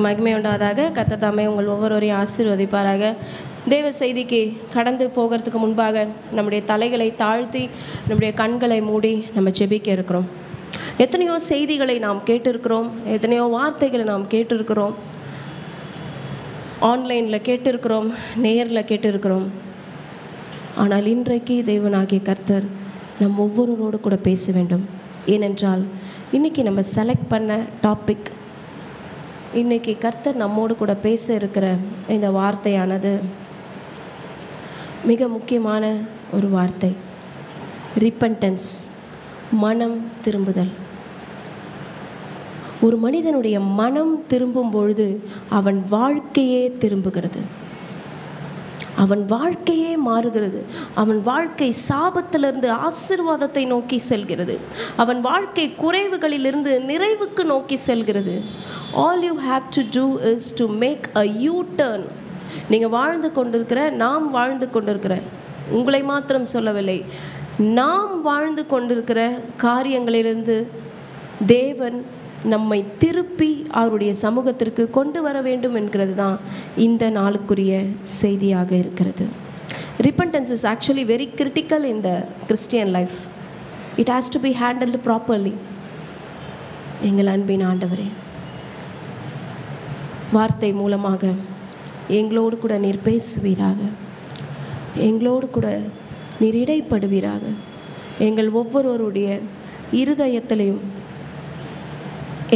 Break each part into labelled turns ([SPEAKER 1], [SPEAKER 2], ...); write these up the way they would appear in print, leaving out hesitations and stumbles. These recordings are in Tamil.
[SPEAKER 1] மகிமை உண்டாதாக. கர்த்தர் தாமே உங்கள் ஒவ்வொருவரையும் ஆசீர்வதிப்பாராக. தேவ செய்திக்கு கடந்து போகிறதுக்கு முன்பாக நம்முடைய தலைகளை தாழ்த்தி நம்முடைய கண்களை மூடி நம்ம ஜெபிக்க இருக்கிறோம். எத்தனையோ செய்திகளை நாம் கேட்டிருக்கிறோம், எத்தனையோ வார்த்தைகளை நாம் கேட்டிருக்கிறோம், ஆன்லைனில் கேட்டிருக்கிறோம், நேரில் கேட்டிருக்கிறோம். ஆனால் இன்றைக்கு தேவனாகிய கர்த்தர் நம் ஒவ்வொருவரோடு கூட பேச வேண்டும். ஏனென்றால் இன்றைக்கி நம்ம செலக்ட் பண்ண டாபிக், இன்றைக்கி கர்த்தர் நம்மோடு கூட பேச இருக்கிற இந்த வார்த்தையானது மிக முக்கியமான ஒரு வார்த்தை. ரிப்பன்டன்ஸ், மனம் திரும்புதல். ஒரு மனிதனுடைய மனம் திரும்பும் பொழுது அவன் வாழ்க்கையே திரும்புகிறது, அவன் வாழ்க்கையே மாறுகிறது. அவன் வாழ்க்கை சாபத்திலிருந்து ஆசீர்வாதத்தை நோக்கி செல்கிறது. அவன் வாழ்க்கை குறைவுகளிலிருந்து நிறைவுக்கு நோக்கி செல்கிறது. All you have to do is to make a U-turn. நீங்கள் வாழ்ந்து கொண்டிருக்கிற, நாம் வாழ்ந்து கொண்டிருக்கிற, உங்களை மாத்திரம் சொல்லவில்லை, நாம் வாழ்ந்து கொண்டிருக்கிற காரியங்களிலிருந்து தேவன் நம்மை திருப்பி அவருடைய சமூகத்திற்கு கொண்டு வர வேண்டும் என்கிறது தான் இந்த நாளுக்குரிய செய்தியாக இருக்கிறது. Repentance is actually very critical in the Christian life. It has to be handled properly. எங்கள் அன்பின் ஆண்டவரே, வார்த்தை மூலமாக எங்களோடு கூட நீர் பேசுவீராக, எங்களோடு கூட நீர் இடைப்படுவீராக. எங்கள் ஒவ்வொருவருடைய இருதயத்திலையும்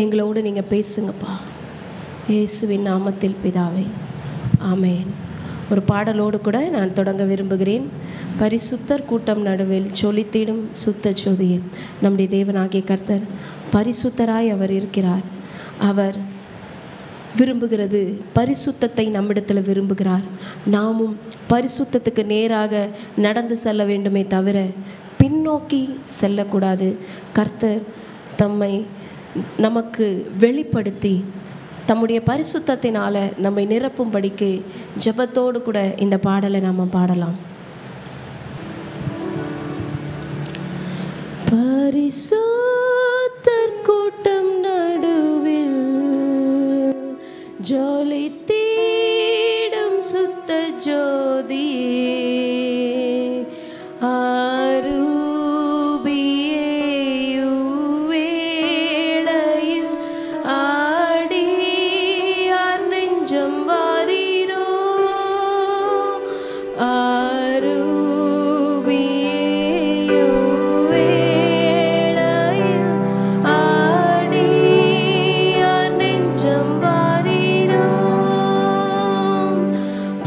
[SPEAKER 1] எங்களோடு நீங்கள் பேசுங்கப்பா. இயேசுவின் நாமத்தில் பிதாவே, ஆமென். ஒரு பாடலோடு கூட நான் தொடங்க விரும்புகிறேன். பரிசுத்தர் கூட்டம் நடுவில் சொலித்திடும் சுத்த ஜோதியே. நம்முடைய தேவனாகிய கர்த்தர் பரிசுத்தராய் அவர் இருக்கிறார். அவர் விரும்புகிறது பரிசுத்தத்தை நம்மிடத்தில் விரும்புகிறார். நாமும் பரிசுத்தத்துக்கு நேராக நடந்து செல்ல வேண்டுமே தவிர பின்னோக்கி செல்லக்கூடாது. கர்த்தர் தம்மை நமக்கு வெளிப்படுத்தி தம்முடைய பரிசுத்தத்தினால் நம்மை நிரப்பும்படிக்கு ஜெபத்தோடு கூட இந்த பாடலை நாம் பாடலாம். பரிசுத்தர் கூட்டம் நடுவில் ஜொலித்திடும் சுத்த ஜோதியே,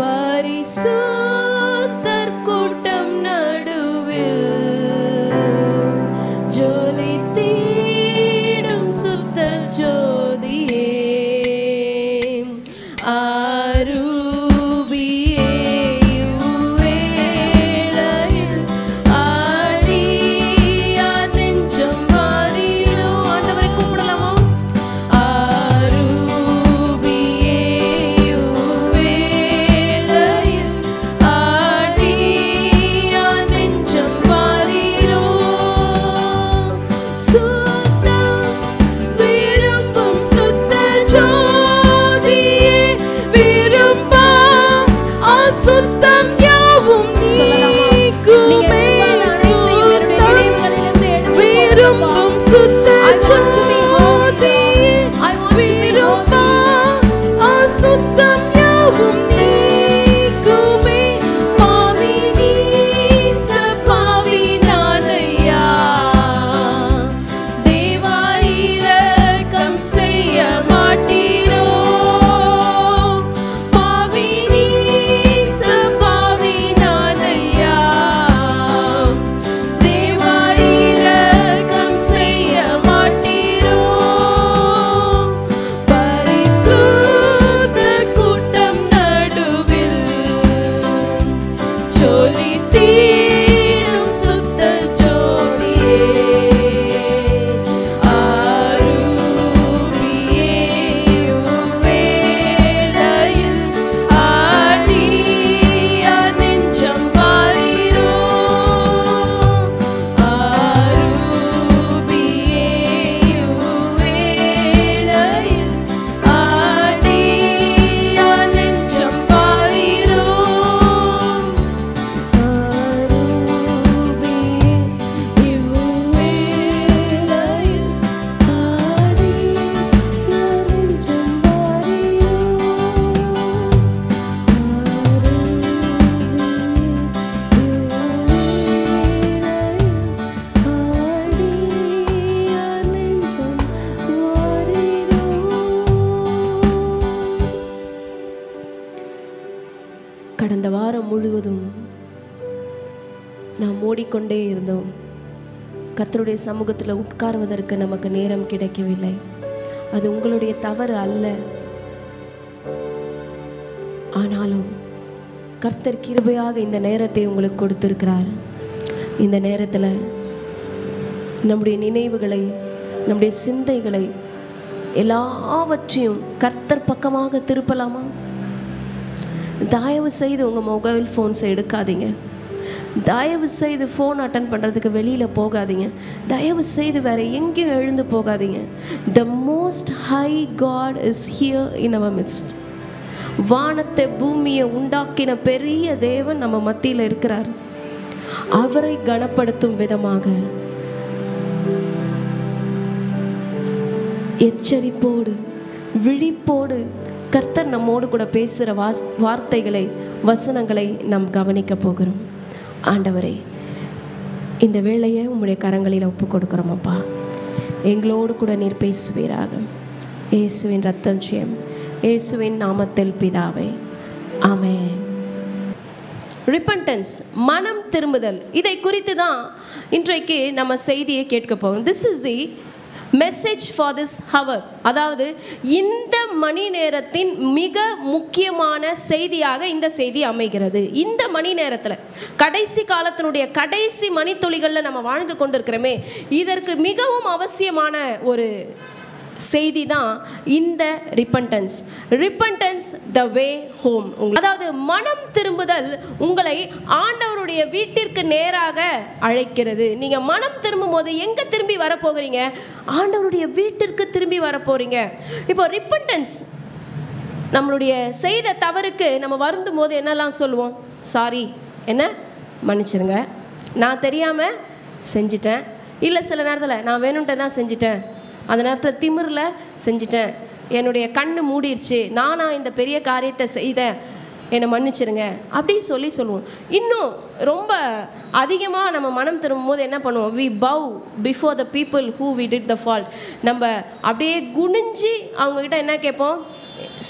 [SPEAKER 1] பரிசுத்த முழுவதும் நாம் ஓடிக்கொண்டே இருந்தோம். கர்த்தருடைய சமூகத்தில் உட்கார்வதற்கு நமக்கு நேரம் கிடைக்கவில்லை. அது உங்களுடைய தவறு அல்ல. ஆனாலும் கர்த்தர் கிருபையாக இந்த நேரத்தை உங்களுக்கு கொடுத்திருக்கிறார். இந்த நேரத்தில் நம்முடைய நினைவுகளை, நம்முடைய சிந்தைகளை எல்லாவற்றையும் கர்த்தர் பக்கமாக திருப்பலாமா? தயவு செய்து உங்கள் மொபைல் ஃபோன்ஸை எடுக்காதீங்க. தயவு செய்து ஃபோன் அட்டன் பண்ணுறதுக்கு வெளியில் போகாதீங்க. தயவு செய்து வேறு எங்கேயும் எழுந்து போகாதீங்க. The most high God is here in our midst. வானத்தை பூமியை உண்டாக்கின பெரிய தேவன் நம்ம மத்தியில் இருக்கிறார். அவரை கனப்படுத்தும் விதமாக எச்சரிப்போடு விழிப்போடு கர்த்தர் நம்மோடு கூட பேசுகிற வார்த்தைகளை, வசனங்களை நாம் கவனிக்க போகிறோம். ஆண்டவரே, இந்த வேளையை உம்முடைய கரங்களில் ஒப்பு கொடுக்குறோம் அப்பா. எங்களோடு கூட நீர் பேசுவீராக. இயேசுவின் ரத்தம் ஜெயம், இயேசுவின் நாமத்தில் பிதாவே, ஆமென். ரிப்பன்டன்ஸ், மனம் திரும்புதல். இதை குறித்து தான் இன்றைக்கு நம்ம செய்தியை கேட்க போகிறோம். This is the message for this hour. அதாவது இந்த மணி நேரத்தின் மிக முக்கியமான செய்தியாக இந்த செய்தி அமைகிறது. இந்த மணி நேரத்தில், கடைசி காலத்தினுடைய கடைசி மணித்துளிகளில் நம்ம வாழ்ந்து கொண்டிருக்கிறோமே, இதற்கு மிகவும் அவசியமான ஒரு செய்தி தான் இந்த ரிப்பன்டன்ஸ். ரிப்பன்டன்ஸ் த வே ஹோம். அதாவது மனம் திரும்புதல் உங்களை ஆண்டவருடைய வீட்டிற்கு நேராக அழைக்கிறது. நீங்கள் மனம் திரும்பும் போது எங்கே திரும்பி வரப்போகிறீங்க? ஆண்டவருடைய வீட்டிற்கு திரும்பி வரப்போகிறீங்க. இப்போ ரிப்பன்டன்ஸ், நம்மளுடைய செய்த தவறுக்கு நம்ம வருந்தும் போது என்னெல்லாம் சொல்லுவோம்? சாரி, என்ன மன்னிச்சிருங்க, நான் தெரியாமல் செஞ்சிட்டேன், இல்லை சில நேரத்தில் நான் வேணும்ட்டு தான் செஞ்சிட்டேன், அந்த நேரத்தில் திமிரில் செஞ்சிட்டேன், என்னுடைய கண்ணு மூடிருச்சு, நானா இந்த பெரிய காரியத்தை செய்தேன், என்னை மன்னிச்சிருங்க அப்படி சொல்லுவோம். இன்னும் ரொம்ப அதிகமாக நம்ம மனம் திரும்பும் போது என்ன பண்ணுவோம்? We bow before the people who we did the fault. நம்ம அப்படியே குனிஞ்சு அவங்கக்கிட்ட என்ன கேட்போம்?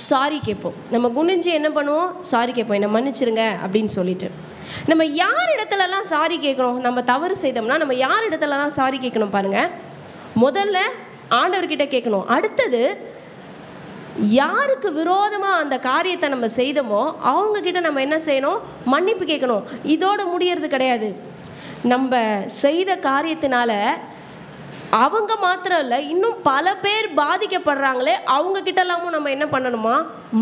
[SPEAKER 1] சாரி கேட்போம். நம்ம குனிஞ்சு என்ன பண்ணுவோம்? சாரி கேட்போம், என்னை மன்னிச்சிருங்க அப்படின்னு சொல்லிட்டு. நம்ம யார் இடத்துலலாம் சாரி கேட்கணும்? நம்ம தவறு செய்தோம்னா நம்ம யார் இடத்துலலாம் சாரி கேட்கணும் பாருங்கள். முதல்ல ஆண்டவர்கிட்ட கேட்கணும். அடுத்தது யாருக்கு விரோதமாக அந்த காரியத்தை நம்ம செய்தோமோ அவங்கக்கிட்ட நம்ம என்ன செய்யணும்? மன்னிப்பு கேட்கணும். இதோடு முடியறது கிடையாது. நம்ம செய்த காரியத்தினால அவங்க மாத்திரம் இல்லை, இன்னும் பல பேர் பாதிக்கப்படுறாங்களே, அவங்கக்கிட்டலாமும் நம்ம என்ன பண்ணணுமா?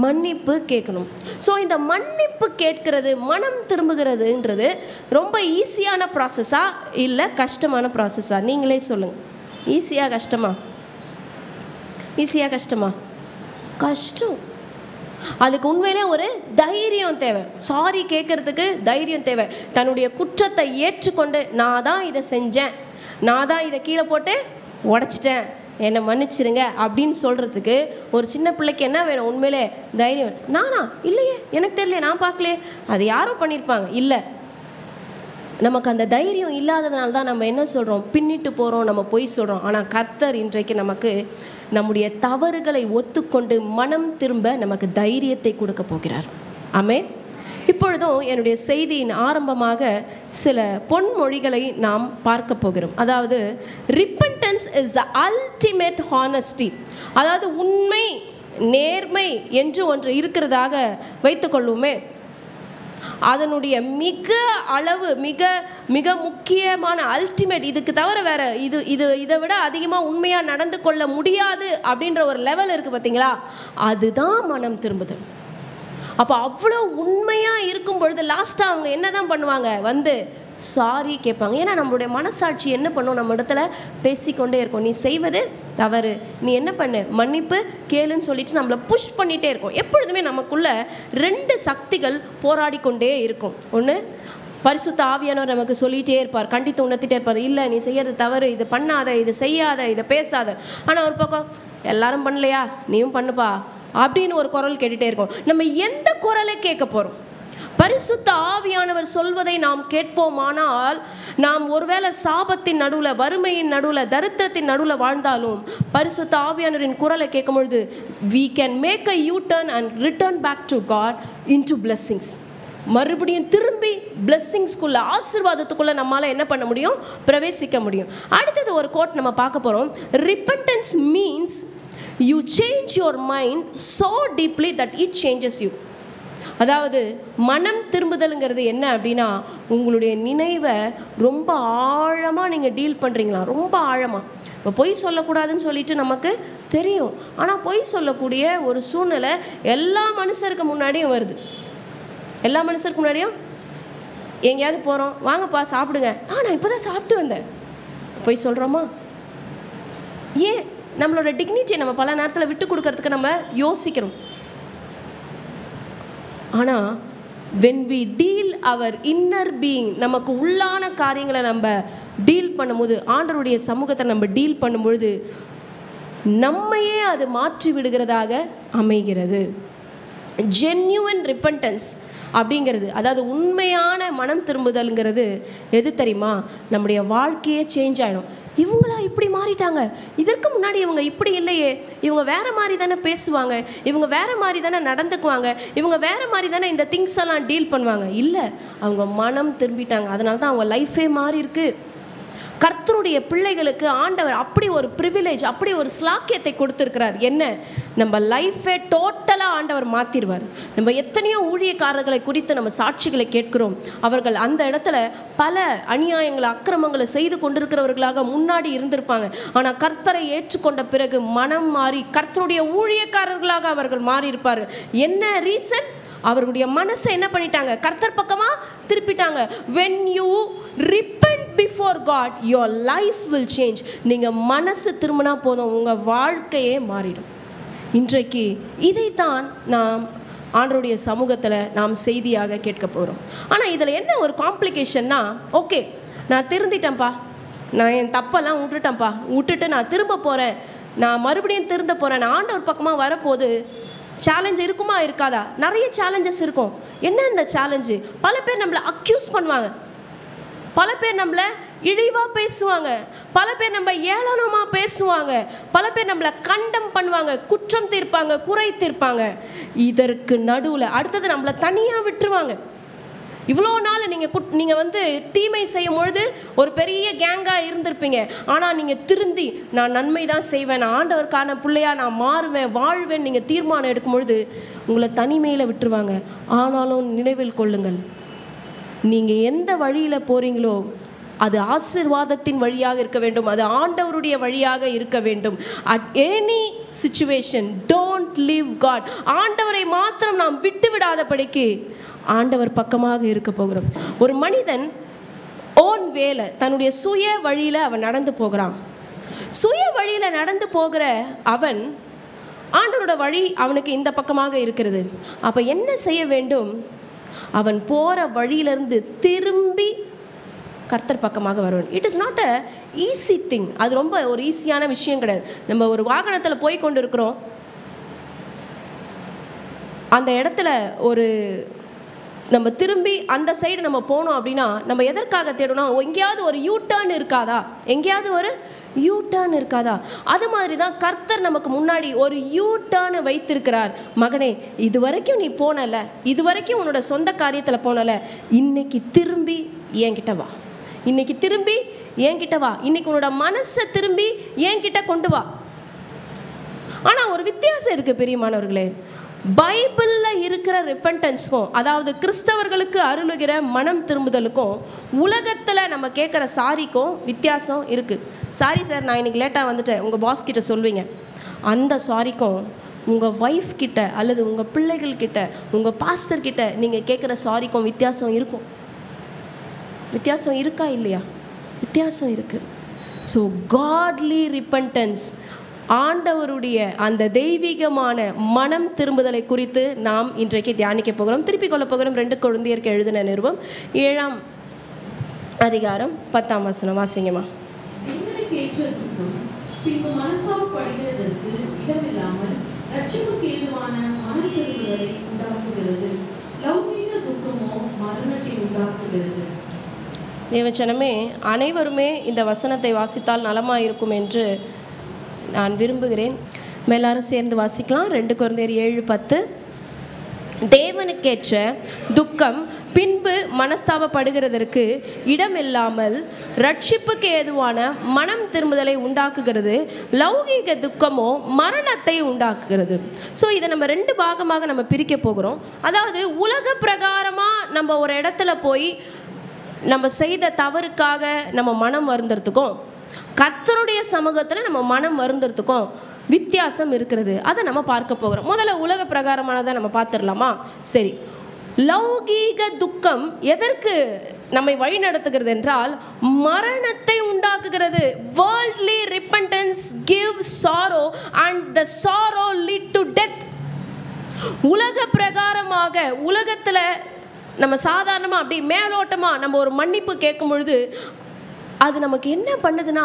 [SPEAKER 1] மன்னிப்பு கேட்கணும். ஸோ இந்த மன்னிப்பு கேட்கறது, மனம் திரும்புகிறதுன்றது ரொம்ப ஈஸியான ப்ராசஸா இல்லை கஷ்டமான ப்ராசஸா? நீங்களே சொல்லுங்கள். ஈஸியா கஷ்டமா? ஈஸியா கஷ்டமா? கஷ்டம். அதுக்கு உண்மையிலே ஒரு தைரியம் தேவை. சாரி கேட்கறதுக்கு தைரியம் தேவை. தன்னுடைய குற்றத்தை ஏற்றுக்கொண்டு நான் தான் இதை செஞ்சேன், நான் தான் இதை கீழே போட்டு உடச்சிட்டேன், என்னை மன்னிச்சிருங்க அப்படின்னு சொல்கிறதுக்கு ஒரு சின்ன பிள்ளைக்கு என்ன வேணும்? உண்மையிலே தைரியம். நானா? இல்லையே, எனக்கு தெரியல, நான் பார்க்கலையே, அது யாரோ பண்ணியிருப்பாங்க. இல்லை, நமக்கு அந்த தைரியம் இல்லாததுனால தான் நம்ம என்ன சொல்கிறோம்? பின்னிட்டு போகிறோம், நம்ம பொய் சொல்கிறோம். ஆனால் கர்த்தர் இன்றைக்கு நமக்கு நம்முடைய தவறுகளை ஒத்துக்கொண்டு மனம் திரும்ப நமக்கு தைரியத்தை கொடுக்க போகிறார். ஆமென். இப்பொழுதும் என்னுடைய செய்தியின் ஆரம்பமாக சில பொன்மொழிகளை நாம் பார்க்க போகிறோம். அதாவது repentance is the ultimate honesty. அதாவது உண்மை, நேர்மை என்று ஒன்று இருக்கிறதாக வைத்துக்கொள்வோமே, அதனுடைய மிக அளவு மிக மிக முக்கியமான அல்டிமேட், இதுக்கு தவிர வேற இதை விட அதிகமாக உண்மையாக நடந்து கொள்ள முடியாது அப்படின்ற ஒரு லெவல் இருக்குது பார்த்தீங்களா? அதுதான் மனம் திரும்புதல். அப்போ அவ்வளோ உண்மையாக இருக்கும் பொழுது லாஸ்ட்டாக அவங்க என்ன தான் பண்ணுவாங்க? வந்து சாரி கேட்பாங்க. ஏன்னா நம்மளுடைய மனசாட்சி என்ன பண்ணும்? நம்ம இடத்துல பேசிக்கொண்டே இருக்கும், நீ செய்வது தவறு, நீ என்ன பண்ணு, மன்னிப்பு கேளுன்னு சொல்லிட்டு நம்மளை புஷ் பண்ணிகிட்டே இருக்கும். எப்பொழுதுமே நமக்குள்ள ரெண்டு சக்திகள் போராடி கொண்டே இருக்கும். ஒன்று, பரிசுத்த ஆவியானவர் நமக்கு சொல்லிகிட்டே இருப்பார், கண்டித்து உணர்த்திட்டே இருப்பார், இல்லை நீ செய்யறது தவறு, இது பண்ணாத, இது செய்யாத, இதை பேசாத. ஆனால் ஒரு பக்கம் எல்லாரும் பண்ணலையா, நீயும் பண்ணுப்பா அப்படின்னு ஒரு குரல் கேட்டுகிட்டே இருக்கும். நம்ம எந்த குரலை கேட்க போகிறோம்? பரிசுத்த ஆவியானவர் சொல்வதை நாம் கேட்போமானால், நாம் ஒருவேளை சாபத்தின் நடுவில், வறுமையின் நடுவில், தரித்திரத்தின் நடுவில் வாழ்ந்தாலும் பரிசுத்த ஆவியானவரின் குரலை கேட்கும் பொழுது we can make a U-turn and return back to God into blessings. மறுபடியும் திரும்பி பிளெஸ்ஸிங்ஸ்குள்ள, ஆசீர்வாதத்துக்குள்ள நம்மளால என்ன பண்ண முடியும்? பிரவேசிக்க முடியும். அடுத்தது ஒரு கோட் நம்ம பார்க்க போறோம். Repentance means you change your mind so deeply that it changes you. அதாவது மனம் திரும்புதல்ங்கிறது என்ன அப்படின்னா, உங்களுடைய நினைவை ரொம்ப ஆழமாக நீங்கள் டீல் பண்ணுறீங்களா, ரொம்ப ஆழமாக. இப்போ பொய் சொல்லக்கூடாதுன்னு சொல்லிட்டு நமக்கு தெரியும், ஆனால் பொய் சொல்லக்கூடிய ஒரு சூழ்நிலை எல்லா மனுஷருக்கு முன்னாடியும் வருது. எல்லா மனுஷருக்கு முன்னாடியும் எங்கேயாவது போகிறோம், வாங்கப்பா சாப்பிடுங்க, நான் இப்போ தான் சாப்பிட்டு வந்தேன், பொய் சொல்கிறோமா? ஏன்? நம்மளோட டிக்னிட்டியை நம்ம பல நேரத்தில் விட்டு கொடுக்கறதுக்கு நம்ம யோசிக்கிறோம். ஆனால் when we deal our inner being, நமக்கு உள்ளான காரியங்களை நம்ம டீல் பண்ணும்போது, ஆண்டவருடைய சமூகத்தை நம்ம டீல் பண்ணும்பொழுது நம்மையே அது மாற்றி விடுகிறதாக அமைகிறது. ஜென்யூன் ரிப்பெண்டன்ஸ் அப்படிங்கிறது, அதாவது உண்மையான மனம் திரும்புதல்ங்கிறது எது தெரியுமா? நம்முடைய வாழ்க்கையே சேஞ்ச் ஆகிடும். இவங்களா இப்படி மாறிட்டாங்க, இதற்கு முன்னாடி இவங்க இப்படி இல்லையே, இவங்க வேறு மாதிரி தானே பேசுவாங்க, இவங்க வேறு மாதிரி தானே நடந்துக்குவாங்க, இவங்க வேறு மாதிரி தானே இந்த திங்ஸ் எல்லாம் டீல் பண்ணுவாங்க. இல்லை, அவங்க மனம் திரும்பிட்டாங்க, அதனால தான் அவங்க லைஃபே மாறி இருக்கு. கர்த்தருடைய பிள்ளைகளுக்கு ஆண்டவர் அப்படி ஒரு ப்ரிவிலேஜ், அப்படி ஒரு ஸ்லாக்கியத்தை கொடுத்துருக்கிறார். என்ன? நம்ம லைஃபை டோட்டலாக ஆண்டவர் மாற்றிடுவார். நம்ம எத்தனையோ ஊழியக்காரர்களை குறித்து நம்ம சாட்சிகளை கேட்கிறோம். அவர்கள் அந்த இடத்துல பல அநியாயங்களை, அக்கிரமங்களை செய்து கொண்டிருக்கிறவர்களாக முன்னாடி இருந்திருப்பாங்க. ஆனால் கர்த்தரை ஏற்றுக்கொண்ட பிறகு மனம் மாறி கர்த்தருடைய ஊழியக்காரர்களாக அவர்கள் மாறி இருப்பார்கள். என்ன ரீசன்? அவர்களுடைய மனசை என்ன பண்ணிட்டாங்க? கர்த்தர் பக்கமாக திருப்பிட்டாங்க. when you repent before God, your life will change. நீங்கள் மனசு திரும்பினா போதும், உங்கள் வாழ்க்கையே மாறிடும். இன்றைக்கு இதைத்தான் நாம் ஆண்டவருடைய சமூகத்தில் நாம் செய்தியாக கேட்க போகிறோம். ஆனால் இதில் என்ன ஒரு காம்ப்ளிகேஷன்னா, ஓகே நான் திருந்திட்டேன்ப்பா, நான் என் தப்பெல்லாம் விட்டுட்டு நான் திரும்ப போகிறேன், நான் மறுபடியும் திருந்த போகிறேன், நான் ஆண்டவர் பக்கமாக வரப்போது சேலஞ்ச் இருக்குமா இருக்காதா? நிறைய சேலஞ்சஸ் இருக்கும். என்ன இந்த சேலஞ்சு? பல பேர் நம்மளை அக்யூஸ் பண்ணுவாங்க, பல பேர் நம்மளை இழிவாக பேசுவாங்க, பல பேர் நம்ம ஏளனமாக பேசுவாங்க, பல பேர் நம்மளை கண்டம் பண்ணுவாங்க, குற்றம் தீர்ப்பாங்க, குறை தீர்ப்பாங்க. இதற்கு நடுவில் அடுத்தது நம்மளை தனியாக விட்டுருவாங்க. இவ்வளோ நாள் நீங்கள் வந்து தீமை செய்யும் பொழுது ஒரு பெரிய கேங்காக இருந்திருப்பீங்க. ஆனால் நீங்கள் திருந்தி நான் நன்மை தான் செய்வேன், நான் ஆண்டவருக்கான பிள்ளையாக நான் மாறுவேன், வாழ்வேன் நீங்கள் தீர்மானம் எடுக்கும் பொழுது உங்களை தனிமையில் விட்டுருவாங்க. ஆனாலும் நினைவில் கொள்ளுங்கள், நீங்கள் எந்த வழியில் போகிறீங்களோ அது ஆசீர்வாதத்தின் வழியாக இருக்க வேண்டும், அது ஆண்டவருடைய வழியாக இருக்க வேண்டும். At any situation don't leave God. ஆண்டவரை மாத்திரம் நாம் விட்டு விடாதபடிக்கு ஆண்டவர் பக்கமாக இருக்க போகிறோம். ஒரு மனிதன் ஓன் வேலை, தன்னுடைய சுய வழியில் அவன் நடந்து போகிறான். சுய வழியில் நடந்து போகிற அவன், ஆண்டவரோட வழி அவனுக்கு இந்த பக்கமாக இருக்கிறது. அப்போ என்ன செய்ய வேண்டும்? அவன் போகிற வழியிலிருந்து திரும்பி கர்த்தர் பக்கமாக வருவான். It is not a easy thing. அது ரொம்ப ஒரு ஈஸியான விஷயம் கிடையாது. நம்ம ஒரு வாகனத்தில் போய் கொண்டு இருக்கிறோம், அந்த இடத்துல ஒரு நம்ம திரும்பி அந்த சைடு நம்ம போனோம் அப்படின்னா நம்ம எதற்காக தேடணும்? எங்கேயாவது ஒரு யூ டர்ன் இருக்காதா? எங்கேயாவது ஒரு யூ டர்ன் இருக்காதா? அது மாதிரி தான் கர்த்தர் நமக்கு முன்னாடி ஒரு யூ டர்னை வைத்திருக்கிறார். மகனே, இது வரைக்கும் நீ போனல, இது வரைக்கும் உன்னோட சொந்த காரியத்தில் போனல, இன்னைக்கு திரும்பி என்கிட்ட வா, இன்னைக்கு திரும்பி என்கிட்ட வா, இன்னைக்கு உன்னோட மனசை திரும்பி என்கிட்ட கொண்டு வா. ஆனால் ஒரு வித்தியாசம் இருக்குது பிரியமானவர்களே. பைபிளில் இருக்கிற ரிப்பெண்டன்ஸ்க்கும், அதாவது கிறிஸ்தவர்களுக்கு அருளுகிற மனம் திரும்புதலுக்கும் உலகத்தில் நம்ம கேட்குற சாரிக்கும் வித்தியாசம் இருக்குது. சாரி சார், நான் இன்றைக்கி லேட்டாக வந்துட்டேன், உங்கள் பாஸ் கிட்ட சொல்வீங்க. அந்த சாரிக்கும் உங்கள் ஒய்ஃப் கிட்ட அல்லது உங்கள் பிள்ளைகள்கிட்ட, உங்கள் பாஸ்டர் கிட்ட நீங்கள் கேட்குற சாரிக்கும் வித்தியாசம் இருக்கும். வித்தியாசம் இருக்கா இல்லையா? வித்தியாசம் இருக்குது. ஸோ காட்லி ரிப்பெண்டன்ஸ், ஆண்டவருடைய அந்த தெய்வீகமான மனம் திரும்புதலை குறித்து நாம் இன்றைக்கு தியானிக்க போகிறோம். திருப்பிக் கொள்ள போகிறோம் 2 கொரிந்தியருக்கு எழுதின நிருபம் 7ஆம் அதிகாரம் 10ஆம் வசனம். வாசிங்கம்மா. தேவச்சனமே, அனைவருமே இந்த வசனத்தை வாசித்தால் நலமாக இருக்கும் என்று நான் விரும்புகிறேன். எல்லாரும் சேர்ந்து வாசிக்கலாம். 2 கொரிந்தியர் 7:10. தேவனுக்கேற்ற துக்கம் பின்பு மனஸ்தாபப்படுகிறதற்கு இடமில்லாமல் ரட்சிப்புக்கு ஏதுவான மனம் திரும்புதலை உண்டாக்குகிறது. லௌகீக துக்கமோ மரணத்தை உண்டாக்குகிறது. ஸோ இதை நம்ம 2 பாகமாக நம்ம பிரிக்க போகிறோம். அதாவது உலக பிரகாரமாக நம்ம ஒரு இடத்துல போய் நம்ம செய்த தவறுக்காக நம்ம மனம் வருந்துறதுக்கும், கர்த்தருடைய சமூகத்தில் நம்ம மனம் வருந்துறதுக்கும் வித்தியாசம் இருக்கிறது. அதை நம்ம பார்க்க போகிறோம். முதல்ல உலக பிரகாரமானதை நம்ம பார்த்துடலாமா? சரி, லௌகீக துக்கம் எதற்கு நம்மை வழி நடத்துகிறது என்றால் மரணத்தை உண்டாக்குகிறது. Worldly repentance gives sorrow and the sorrow lead to death. உலக பிரகாரமாக உலகத்தில் நம்ம சாதாரணமாக அப்படி மேலோட்டமாக நம்ம ஒரு மன்னிப்பு கேட்கும் பொழுது அது நமக்கு என்ன பண்ணுதுன்னா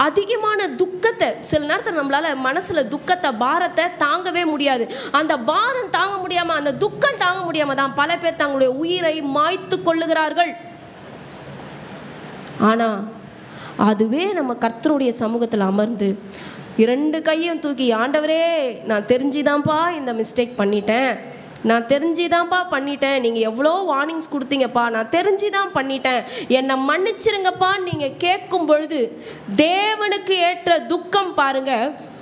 [SPEAKER 1] அதிகமான துக்கத்தை, சில நேரத்தில் நம்மளால் மனசில் துக்கத்தை, பாரத்தை தாங்கவே முடியாது. அந்த பாரம் தாங்க முடியாமல், அந்த துக்கம் தாங்க முடியாமல் தான் பல பேர் தங்களுடைய உயிரை மாய்த்து கொள்ளுகிறார்கள். ஆனால் அதுவே நம்ம கர்த்தருடைய சமூகத்தில் அமர்ந்து 2 கையும் தூக்கி, ஆண்டவரே நான் தெரிஞ்சுதான்ப்பா இந்த மிஸ்டேக் பண்ணிட்டேன், நான் தெரிஞ்சுதான்ப்பா பண்ணிட்டேன், நீங்கள் எவ்வளோ வார்னிங்ஸ் கொடுத்தீங்கப்பா, நான் தெரிஞ்சுதான் பண்ணிட்டேன், என்னை மன்னிச்சிருங்கப்பா நீங்கள் கேட்கும் பொழுது தேவனுக்கு ஏற்ற துக்கம் பாருங்க,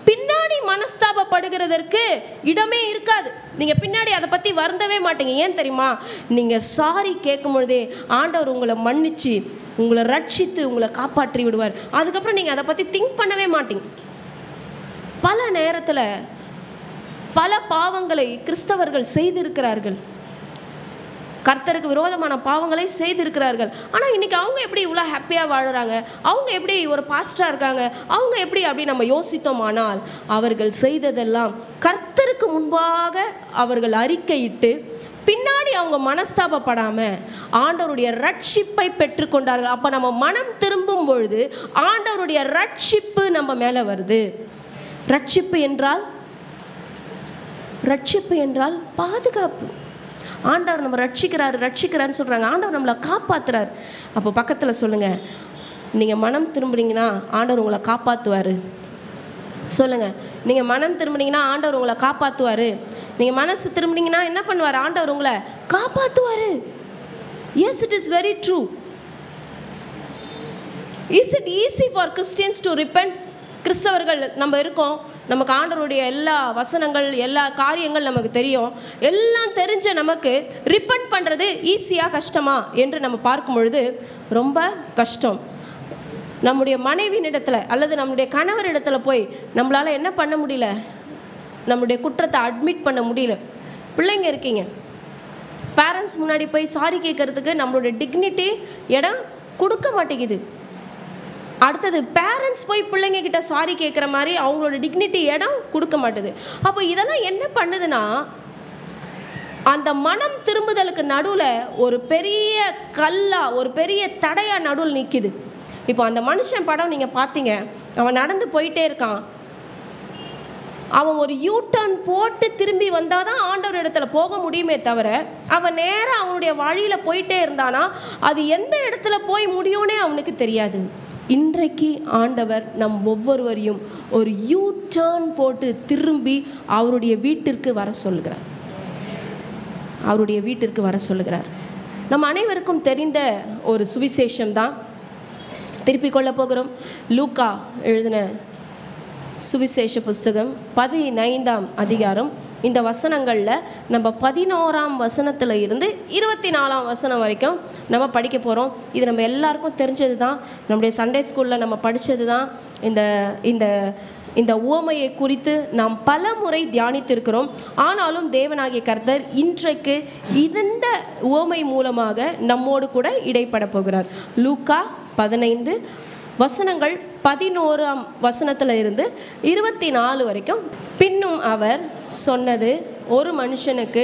[SPEAKER 1] பின்னாடி மனஸ்தாபப்படுகிறதற்கு இடமே இருக்காது. நீங்கள் பின்னாடி அதை பற்றி வருந்தவே மாட்டீங்க. ஏன் தெரியுமா? நீங்கள் சாரி கேட்கும் பொழுதே ஆண்டவர் உங்களை மன்னிச்சு உங்களை ரட்சித்து உங்களை காப்பாற்றி விடுவார். அதுக்கப்புறம் நீங்கள் அதை பற்றி திங்க் பண்ணவே மாட்டீங்க. பல நேரத்தில் பல பாவங்களை கிறிஸ்தவர்கள் செய்திருக்கிறார்கள், கர்த்தருக்கு விரோதமான பாவங்களை செய்திருக்கிறார்கள். ஆனால் இன்றைக்கி அவங்க எப்படி இவ்வளோ ஹாப்பியாக வாழுறாங்க, அவங்க எப்படி ஒரு பாஸ்டராக இருக்காங்க, அவங்க எப்படி அப்படி நம்ம யோசித்தோமானால் அவர்கள் செய்ததெல்லாம் கர்த்தருக்கு முன்பாக அவர்கள் அறிக்கையிட்டு பின்னாடி அவங்க மனஸ்தாபப்படாமல் ஆண்டவருடைய ரட்சிப்பை பெற்றுக்கொண்டார்கள். அப்போ நம்ம மனம் திரும்பும் பொழுது ஆண்டவருடைய ரட்சிப்பு நம்ம மேலே வருது. ரட்சிப்பு என்றால் பாதுகாப்பு. ஆண்டவர் நம்ம ரட்சிக்கிறாருன்னு சொல்கிறாங்க. ஆண்டவர் நம்மளை காப்பாற்றுறார். அப்போ பக்கத்தில் சொல்லுங்கள், நீங்கள் மனம் திரும்புனீங்கன்னா ஆண்டவர் உங்களை காப்பாற்றுவார். சொல்லுங்கள், நீங்கள் மனம் திரும்பினீங்கன்னா ஆண்டவர் உங்களை காப்பாற்றுவார். நீங்கள் மனசு திரும்பினீங்கன்னா என்ன பண்ணுவார்? ஆண்டவர் உங்களை காப்பாற்றுவார். Yes, it is very true. Is it easy for Christians to repent? கிறிஸ்தவர்கள் நம்ம இருக்கோம், நமக்கு ஆண்டவருடைய எல்லா வசனங்கள், எல்லா காரியங்கள் நமக்கு தெரியும். எல்லாம் தெரிஞ்ச நமக்கு ரிப்பெண்ட் பண்ணுறது ஈஸியாக கஷ்டமா என்று நம்ம பார்க்கும் பொழுது ரொம்ப கஷ்டம். நம்முடைய மனைவியினிடத்தில் அல்லது நம்முடைய கணவரிடத்தில் போய் நம்மளால் என்ன பண்ண முடியல? நம்முடைய குற்றத்தை அட்மிட் பண்ண முடியல. பிள்ளைங்க இருக்கீங்க, பேரண்ட்ஸ் முன்னாடி போய் சாரி கேட்கறதுக்கு நம்மளுடைய டிக்னிட்டி இடம் கொடுக்க மாட்டேங்குது. அடுத்தது பேரண்ட்ஸ் போய் பிள்ளைங்க கிட்ட சாரி கேட்குற மாதிரி அவங்களோட டிக்னிட்டி இடம் கொடுக்க மாட்டுது. அப்போ இதெல்லாம் என்ன பண்ணுதுன்னா அந்த மனம் திரும்புதலுக்கு நடுவில் ஒரு பெரிய கல்லா, ஒரு பெரிய தடையாக நடுவில் நிற்கிது. இப்போ அந்த மனுஷன் படம் நீங்கள் பார்த்தீங்க, அவன் நடந்து போயிட்டே இருக்கான். அவன் ஒரு யூட்டர்ன் போட்டு திரும்பி வந்தால் தான் ஆண்டவர் இடத்துல போக முடியுமே தவிர அவன் நேராக அவனுடைய வழியில் போயிட்டே இருந்தானா அது எந்த இடத்துல போய் முடியும்னே அவனுக்கு தெரியாது. இன்றைக்கு ஆண்டவர் நம் ஒவ்வொருவரையும் ஒரு யூ டர்ன் போட்டு திரும்பி அவருடைய வீட்டிற்கு வர சொல்கிறார். அவருடைய வீட்டிற்கு வர சொல்கிறார். நம் அனைவருக்கும் தெரிந்த ஒரு சுவிசேஷம் தான் திருப்பிக் கொள்ள போகிறோம். லூக்கா எழுதின சுவிசேஷ புஸ்தகம் 15ஆம் அதிகாரம். இந்த வசனங்களில் நம்ம 11ஆம் வசனத்தில் இருந்து 24ஆம் வசனம் வரைக்கும் நம்ம படிக்க போகிறோம். இது நம்ம எல்லாருக்கும் தெரிஞ்சது தான், நம்முடைய சண்டே ஸ்கூலில் நம்ம படித்தது தான். இந்த இந்த இந்த உவமையை குறித்து நாம் பல முறை தியானித்திருக்கிறோம். ஆனாலும் தேவனாகிய கர்த்தர் இன்றைக்கு இந்த உவமை மூலமாக நம்மோடு கூட இடைப்பட போகிறார். லூக்கா 15 வசனங்கள் 11ஆம் வசனத்தில் இருந்து 24 வரைக்கும். பின்னும் அவர் சொன்னது, ஒரு மனுஷனுக்கு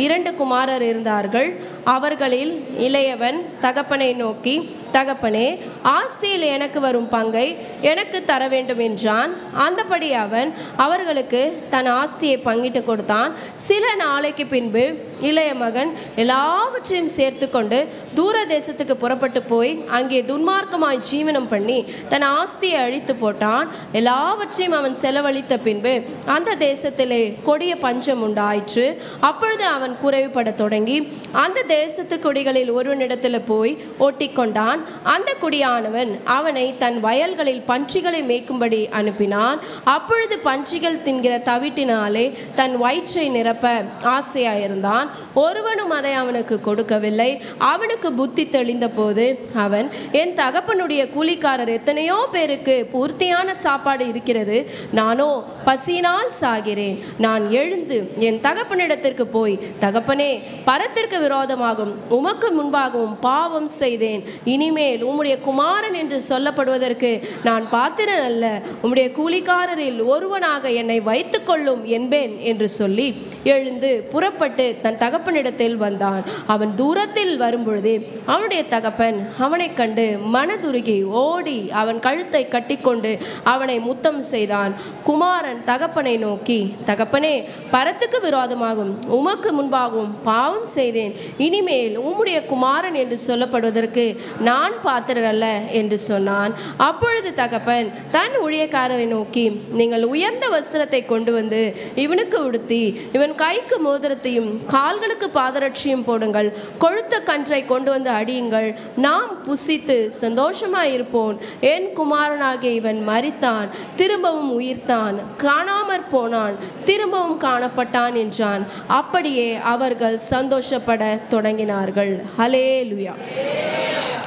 [SPEAKER 1] 2 குமாரர் இருந்தார்கள். அவர்களில் இளையவன் தகப்பனை நோக்கி, தகப்பனே, ஆஸ்தியில் எனக்கு வரும் பங்கை எனக்கு தர வேண்டும் என்றான். அந்தபடி அவன் அவர்களுக்கு தன் ஆஸ்தியை பங்கிட்டு கொடுத்தான். சில நாளைக்கு பின்பு இளைய மகன் எல்லாவற்றையும் சேர்த்து கொண்டு தூர தேசத்துக்கு புறப்பட்டு போய் அங்கே துன்மார்க்கமாய் ஜீவனம் பண்ணி தன் ஆஸ்தியை அழித்து போட்டான். எல்லாவற்றையும் அவன் செலவழித்த பின்பு அந்த தேசத்திலே கொடிய பஞ்சம் உண்டாயிற்று. அப்பொழுது அவன் குறைவுபட தொடங்கி அந்த தேசத்து குடிகளில் ஒருவனிடத்தில் போய் ஒட்டிக்கொண்டான். அந்த குடியானவன் அவனை தன் வயல்களில் பன்றிகளை மேய்க்கும்படி அனுப்பினான். அப்பொழுது பன்றிகள் தின்கிற தவிட்டினாலே தன் வயிற்றை நிரப்ப ஆசையாயிருந்தான். ஒருவனும் அதை அவனுக்கு கொடுக்கவில்லை. அவனுக்கு புத்தி தெளிந்த போது அவன், என் தகப்பனுடைய கூலிக்காரர் எத்தனையோ பேருக்கு பூர்த்தியான சாப்பாடு இருக்கிறது, நானோ பசியினால் சாகிறேன். நான் எழுந்து என் தகப்பனிடத்திற்கு போய், தகப்பனே, பரத்திற்கு விரோதமாகும் உமக்கு முன்பாகவும் பாவம் செய்தேன். இனிமேல் உம்முடைய குமாரன் என்று சொல்லப்படுவதற்கு நான் பாத்திரன் அல்ல. உம்முடைய கூலிக்காரரில் ஒருவனாக என்னை வைத்துக் கொள்ளும் என்பேன் என்று சொல்லி எழுந்து புறப்பட்டு தன் தகப்பனிடத்தில் வந்தான். அவன் தூரத்தில் வரும்பொழுது அவனுடைய தகப்பன் அவனை கண்டு மனதுருகி ஓடி அவன் கழுத்தை கட்டிக்கொண்டு அவனை முத்தம் செய்தான். குமாரன் தகப்பனை நோக்கி, தகப்பனே, பரத்துக்கு விரோதமாகும் உமக்கு முன்பாகவும் பாவம் செய்தேன். இனிமேல் உம்முடைய குமாரன் என்று சொல்லப்படுவதற்கு நான் பாத்திரர் அல்ல என்று சொன்னான். அப்பொழுது தகப்பன் தன் ஊழியக்காரரை நோக்கி, நீங்கள் உயர்ந்த வஸ்திரத்தை கொண்டு வந்து இவனுக்கு உடுத்தி இவன் கைக்கு மோதிரத்தையும் கால்களுக்கு பாதரட்சியும் போடுங்கள். கொழுத்த கன்றை கொண்டு வந்து அடியுங்கள். நாம் புசித்து சந்தோஷமாயிருப்போம். என் குமாரனாகிய இவன் மரித்தான், திரும்பவும் உயிர்த்தான், காணாமற் போனான், திரும்பவும் காணப்பட்டான் என்றான். அப்படியே அவர்கள் சந்தோஷப்பட தொடங்கினார்கள். ஹல்லேலூயா.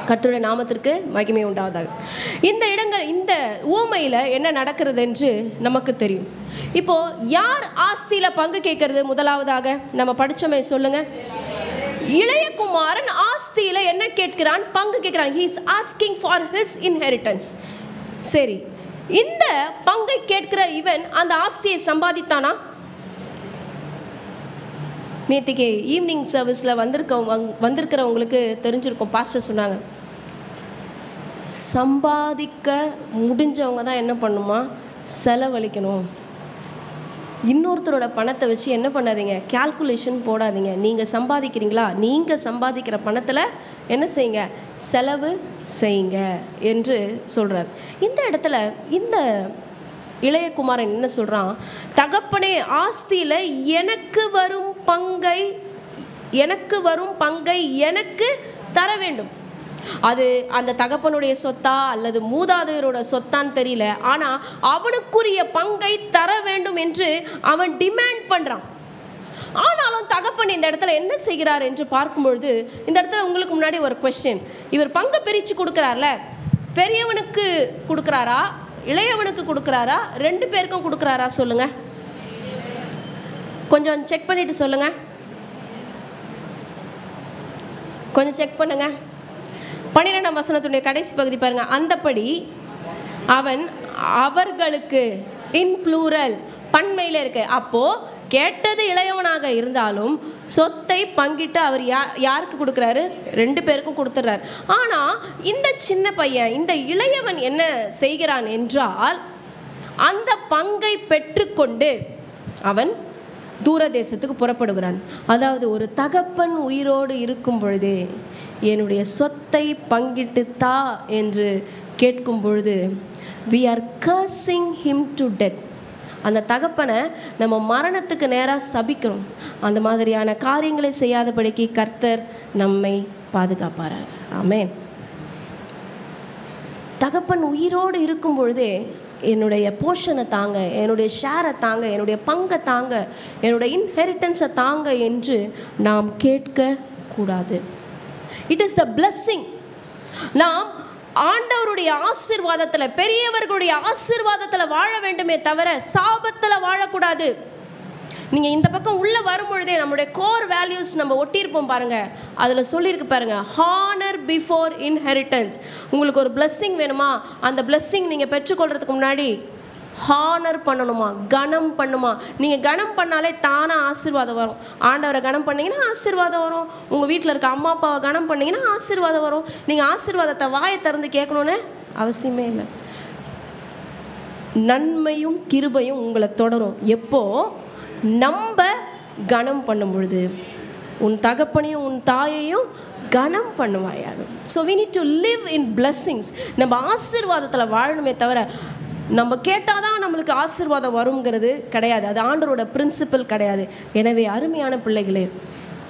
[SPEAKER 1] கர்த்தருடைய நாமத்திற்கு மகிமை உண்டாவதாக. இந்த இடங்கள், இந்த ஊமையில் என்ன நடக்கிறது என்று நமக்கு தெரியும். இப்போ யார் ஆஸ்தியில பங்கு கேட்கறது? முதலாவதாக நம்ம படிச்சோமே, சொல்லுங்க. இளைய குமாரன் ஆஸ்தியில என்ன கேட்கிறான்? பங்கு கேட்கிறான். he is asking for his inheritance. சரி, இந்த பங்கை கேட்கிற இவன் அந்த ஆஸ்தியை சம்பாதித்தானா? நேற்றுக்கு ஈவினிங் சர்வீஸில் வந்திருக்கிறவங்களுக்கு தெரிஞ்சிருக்கும். பாஸ்டர் சொன்னாங்க, சம்பாதிக்க முடிஞ்சவங்க தான் என்ன பண்ணுமா, செலவழிக்கணும். இன்னொருத்தரோட பணத்தை வச்சு என்ன பண்ணாதீங்க, கால்குலேஷன் போடாதீங்க. நீங்கள் சம்பாதிக்கிறீங்களா, நீங்கள் சம்பாதிக்கிற பணத்தில் என்ன செய்யுங்க, செலவு செய்யுங்க என்று சொல்கிறார். இந்த இடத்துல இந்த இளையகுமாரன் என்ன சொல்கிறான்? தகப்பனே, ஆஸ்தியில் எனக்கு வரும் பங்கை எனக்கு தர வேண்டும். அது அந்த தகப்பனுடைய சொத்தா அல்லது மூதாதையரோட சொத்தான்னு தெரியல, ஆனால் அவனுக்குரிய பங்கை தர வேண்டும் என்று அவன் டிமாண்ட் பண்ணுறான். ஆனாலும் தகப்பன் இந்த இடத்துல என்ன செய்கிறார் என்று பார்க்கும்பொழுது, இந்த இடத்துல உங்களுக்கு முன்னாடி ஒரு கொஸ்டின். இவர் பங்கு பிரித்து கொடுக்குறார்ல, பெரியவனுக்கு கொடுக்குறாரா, இளையவனுக்கு கொடுக்குறாரா, ரெண்டு பேருக்கும் கொடுக்குறாரா? சொல்லுங்க, கொஞ்சம் செக் பண்ணிட்டு சொல்லுங்க, கொஞ்சம் செக் பண்ணுங்க. 12ஆம் வசனத்துடைய கடைசி பகுதி பாருங்க. அந்தபடி அவன் அவர்களுக்கு, இன் ப்ளூரல், பன்மையில் இருக்கு. அப்போ கேட்டது இளையவனாக இருந்தாலும் சொத்தை பங்கிட்டு அவர் யாருக்கு கொடுக்குறாரு? ரெண்டு பேருக்கும் கொடுத்துட்றாரு. ஆனால் இந்த சின்ன பையன், இந்த இளையவன் என்ன செய்கிறான் என்றால், அந்த பங்கை பெற்றுக்கொண்டு அவன் தூர தேசத்துக்கு புறப்படுகிறான். அதாவது ஒரு தகப்பன் உயிரோடு இருக்கும் பொழுதே என்னுடைய சொத்தை பங்கிட்டு தா என்று கேட்கும் பொழுது we are cursing him to death. அந்த தகப்பனை நம்ம மரணத்துக்கு நேராக சபிக்கிறோம். அந்த மாதிரியான காரியங்களை செய்யாதபடிக்கு கர்த்தர் நம்மை பாதுகாப்பாராக. ஆமென். தகப்பன் உயிரோடு இருக்கும் பொழுதே என்னுடைய போர்ஷனை தாங்க, என்னுடைய ஷேரை தாங்க, என்னுடைய பங்கை தாங்க, என்னுடைய இன்ஹெரிட்டன்ஸை தாங்க என்று நாம் கேட்க கூடாது. It is the blessing. நாம் ஆண்டவருடைய ஆசீர்வாதத்தில், பெரியவர்களுடைய ஆசீர்வாதத்தில் வாழ வேண்டுமே தவிர சாபத்தில் வாழக்கூடாது. நீங்கள் இந்த பக்கம் உள்ளே வரும்பொழுதே நம்மளுடைய கோர் வேல்யூஸ் நம்ம ஒட்டியிருப்போம் பாருங்கள். அதில் சொல்லியிருக்கு பாருங்கள், ஹானர் பிஃபோர் இன்ஹெரிட்டன்ஸ். உங்களுக்கு ஒரு பிளஸ்ஸிங் வேணுமா, அந்த பிளஸ்ஸிங் நீங்கள் பெற்றுக்கொள்கிறதுக்கு முன்னாடி ஹானர் பண்ணணுமா, கனம் பண்ணுமா. நீங்கள் கனம் பண்ணாலே தானாக ஆசீர்வாதம் வரும். ஆண்டவரை கனம் பண்ணிங்கன்னா ஆசீர்வாதம் வரும். உங்கள் வீட்டில் இருக்க அம்மா அப்பாவை கனம் பண்ணிங்கன்னா ஆசீர்வாதம் வரும். நீங்கள் ஆசீர்வாதத்தை வாயை திறந்து கேட்கணுன்னு அவசியமே இல்லை. நன்மையும் கிருபையும் உங்களை தொடரும். எப்போ நம்ம கனம் பண்ணும் பொழுது, உன் தகப்பனையும் உன் தாயையும் கனம் பண்ணுவாயாக. So we need to live in blessings. நம்ம ஆசீர்வாதத்தில் வாழணுமே தவிர நம்ம கேட்டாதான் நம்மளுக்கு ஆசீர்வாதம் வருங்கிறது கிடையாது. அது ஆண்டவரோட பிரின்சிபல் கிடையாது. எனவே அருமையான பிள்ளைகளே,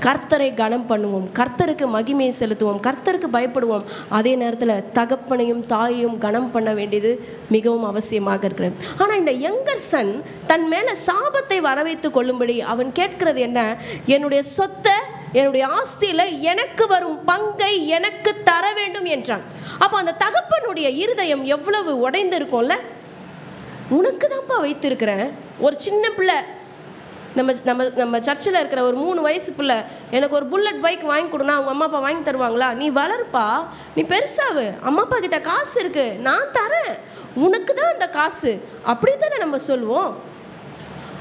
[SPEAKER 1] கர்த்தரை கனம் பண்ணுவோம், கர்த்தருக்கு மகிமையை செலுத்துவோம், கர்த்தருக்கு பயப்படுவோம். அதே நேரத்தில் தகப்பனையும் தாயையும் கனம் பண்ண வேண்டியது மிகவும் அவசியமாக இருக்கிறது. ஆனால் இந்த யங்கர் சன் தன் மேலே சாபத்தை வரவைத்து கொள்ளும்படி அவன் கேட்கிறது என்ன? என்னுடைய சொத்தை, என்னுடைய ஆஸ்தியில் எனக்கு வரும் பங்கை எனக்கு தர வேண்டும் என்றான். அப்போ அந்த தகப்பனுடைய இருதயம் எவ்வளவு உடைந்திருக்கும்ல. உனக்கு தான்ப்பா வைத்திருக்கிறேன். ஒரு சின்ன பிள்ளை, நம்ம நம்ம நம்ம சர்ச்சில் இருக்கிற ஒரு 3 வயசு பிள்ளை, எனக்கு ஒரு புல்லட் பைக் வாங்கி கொடுனா அவங்க அம்மா அப்பா வாங்கி தருவாங்களா? நீ வளருப்பா, நீ பெருசாவு, அம்மா அப்பா கிட்ட காசு இருக்குது, நான் தரேன், உனக்கு தான் அந்த காசு, அப்படி தானே நம்ம சொல்லுவோம்.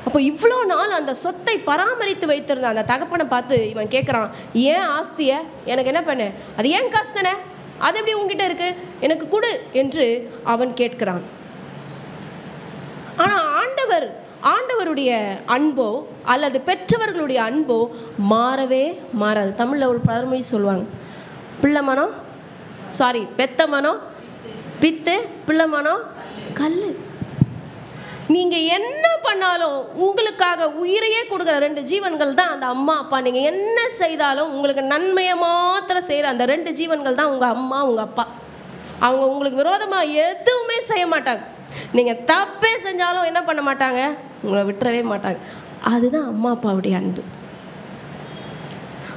[SPEAKER 1] அப்போ இவ்வளோ நாள் அந்த சொத்தை பராமரித்து வைத்திருந்த அந்த தகப்பனை பார்த்து இவன் கேட்குறான், ஏன் ஆஸ்தியை எனக்கு என்ன பண்ண, அது ஏன் காசு தானே, அது எப்படி உங்ககிட்ட இருக்கு, எனக்கு கொடு என்று அவன் கேட்கிறான். ஆனால் ஆண்டவருடைய அன்போ அல்லது பெற்றவர்களுடைய அன்போ மாறவே மாறாது. தமிழில் ஒரு பழமொழி சொல்லுவாங்க, பெத்த மனம் பித்து, பிள்ளை மனம் கல். நீங்கள் என்ன பண்ணாலும் உங்களுக்காக உயிரையே கொடுக்குற 2 ஜீவன்கள் தான் அந்த அம்மா அப்பா. நீங்கள் என்ன செய்தாலும் உங்களுக்கு நன்மையை மாத்திரம் செய்கிற அந்த 2 ஜீவன்கள் தான் உங்கள் அம்மா உங்கள் அப்பா. அவங்க உங்களுக்கு விரோதமாக எதுவுமே செய்ய மாட்டாங்க. நீங்கள் தப்பே செஞ்சாலும் என்ன பண்ண மாட்டாங்க, உங்களை விட்டுறவே மாட்டாங்க. அதுதான் அம்மா அப்பாவுடைய அன்பு.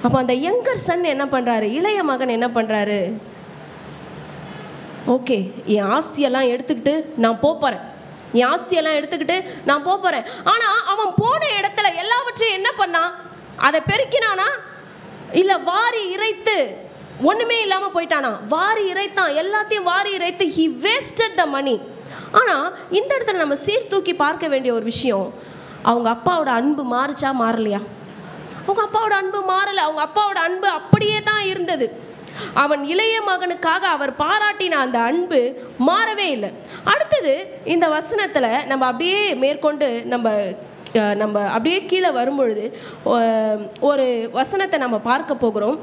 [SPEAKER 1] அப்போ அந்த யங்கர் சன் என்ன பண்ணுறாரு, இளைய மகன் என்ன பண்ணுறாரு, ஓகே என் ஆஸ்தியெல்லாம் எடுத்துக்கிட்டு நான் போகிறேன், என் ஆஸ்தியெல்லாம் எடுத்துக்கிட்டு நான் போகிறேன். ஆனால் அவன் போன இடத்துல எல்லாவற்றையும் என்ன பண்ணான், அதை பெருக்கினானா இல்லை வாரி இறைத்து ஒன்றுமே இல்லாமல் போயிட்டானா? வாரி இறைத்தான், எல்லாத்தையும் வாரி இறைத்து he wasted the money. ஆனால் இந்த இடத்துல நம்ம சீர்தூக்கி பார்க்க வேண்டிய ஒரு விஷயம், அவங்க அப்பாவோட அன்பு மாறுச்சா மாறலையா? அவங்க அப்பாவோட அன்பு மாறலை. அவங்க அப்பாவோட அன்பு அப்படியே தான் இருந்தது. அவன் இளைய மகனுக்காக அவர் பாராட்டின அந்த அன்பு மாறவே இல்லை. அடுத்தது இந்த வசனத்தில் நம்ம அப்படியே மேற்கொண்டு நம்ம அப்படியே கீழே வரும்பொழுது ஒரு வசனத்தை நம்ம பார்க்க போகிறோம்.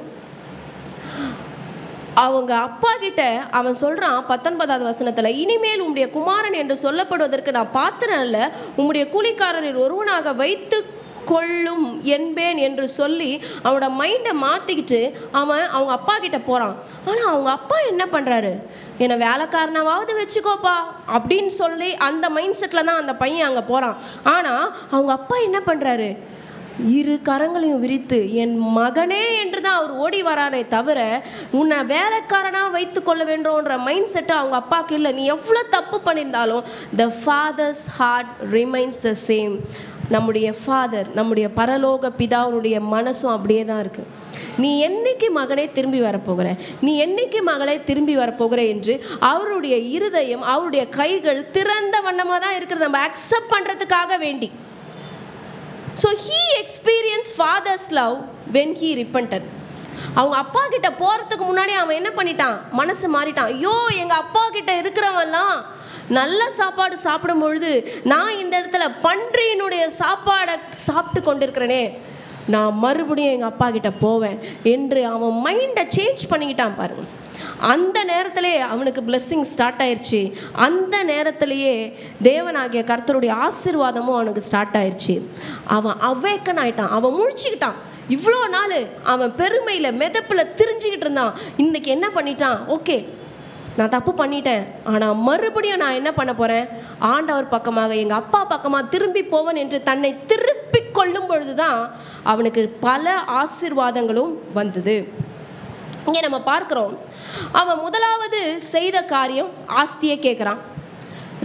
[SPEAKER 1] அவங்க அப்பா கிட்ட அவன் சொல்கிறான் 19வது வசனத்தில், இனிமேல் உம்முடைய குமாரன் என்று சொல்லப்படுவதற்கு நான் பாத்திரம் அல்ல, உம்முடைய கூலிக்காரரில் ஒருவனாக வைத்து கொள்ளும் என்பேன் என்று சொல்லி அவனோட மைண்டை மாற்றிக்கிட்டு அவன் அவங்க அப்பா கிட்ட போகிறான். ஆனால் அவங்க அப்பா என்ன பண்ணுறாரு, என்னை வேலைக்காரனாவது வச்சுக்கோப்பா அப்படின்னு சொல்லி அந்த மைண்ட் செட்டில் தான் அந்த பையன் அங்கே போகிறான். ஆனால் அவங்க அப்பா என்ன பண்ணுறாரு, 2 கரங்களையும் விரித்து என் மகனே என்று தான் அவர் ஓடி வராரே தவிர உன்னை வேலைக்காரனாக வைத்து கொள்ள வேண்டும்ன்ற மைண்ட் செட்டு அவங்க அப்பாவுக்கு இல்லை. நீ எவ்வளோ தப்பு பண்ணியிருந்தாலும் the father's heart remains the same. நம்முடைய ஃபாதர், நம்முடைய பரலோக பிதாவுடைய மனசும் அப்படியே தான் இருக்குது. நீ என்னைக்கு மகனே திரும்பி வரப்போகிற, நீ என்னைக்கு மகளே திரும்பி வரப்போகிற என்று அவருடைய இருதயம், அவருடைய கைகள் திறந்த வண்ணமாக தான் இருக்கிறது, நம்ம அக்செப்ட் பண்ணுறதுக்காக வேண்டி. So he experienced father's love when he repented. அவங்க அப்பா கிட்ட போகிறதுக்கு முன்னாடி அவன் என்ன பண்ணிட்டான், மனசு மாறிட்டான். ஐயோ எங்கள் அப்பா கிட்ட இருக்கிறவன்லாம் நல்ல சாப்பாடு சாப்பிடும் பொழுது நான் இந்த இடத்துல பன்றியினுடைய சாப்பாடை சாப்பிட்டு கொண்டிருக்கிறேனே, நான் மறுபடியும் எங்கள் அப்பா கிட்ட போவேன் என்று அவன் மைண்டை சேஞ்ச் பண்ணிக்கிட்டான் பாருங்க. அந்த நேரத்திலே அவனுக்கு பிளெஸ்ஸிங் ஸ்டார்ட் ஆயிடுச்சு. அந்த நேரத்திலேயே தேவனாகிய கர்த்தருடைய ஆசீர்வாதமும் அவனுக்கு ஸ்டார்ட் ஆயிடுச்சு. அவன் அவேக்கன் ஆயிட்டான், அவன் முழிச்சுக்கிட்டான். இவ்வளோ நாள் அவன் பெருமையில் மெதப்பில் திரிஞ்சுக்கிட்டு இருந்தான். இன்றைக்கி என்ன பண்ணிட்டான், ஓகே நான் தப்பு பண்ணிட்டேன், ஆனால் மறுபடியும் நான் என்ன பண்ண போகிறேன், ஆண்டவர் பக்கமாக எங்கள் அப்பா பக்கமாக திரும்பி போவன் என்று தன்னை திருப்பி கொள்ளும் பொழுது தான் அவனுக்கு பல ஆசீர்வாதங்களும் வந்தது. இங்கே நம்ம பார்க்குறோம், அவன் முதலாவது செய்த காரியம் ஆஸ்தியை கேட்குறான்.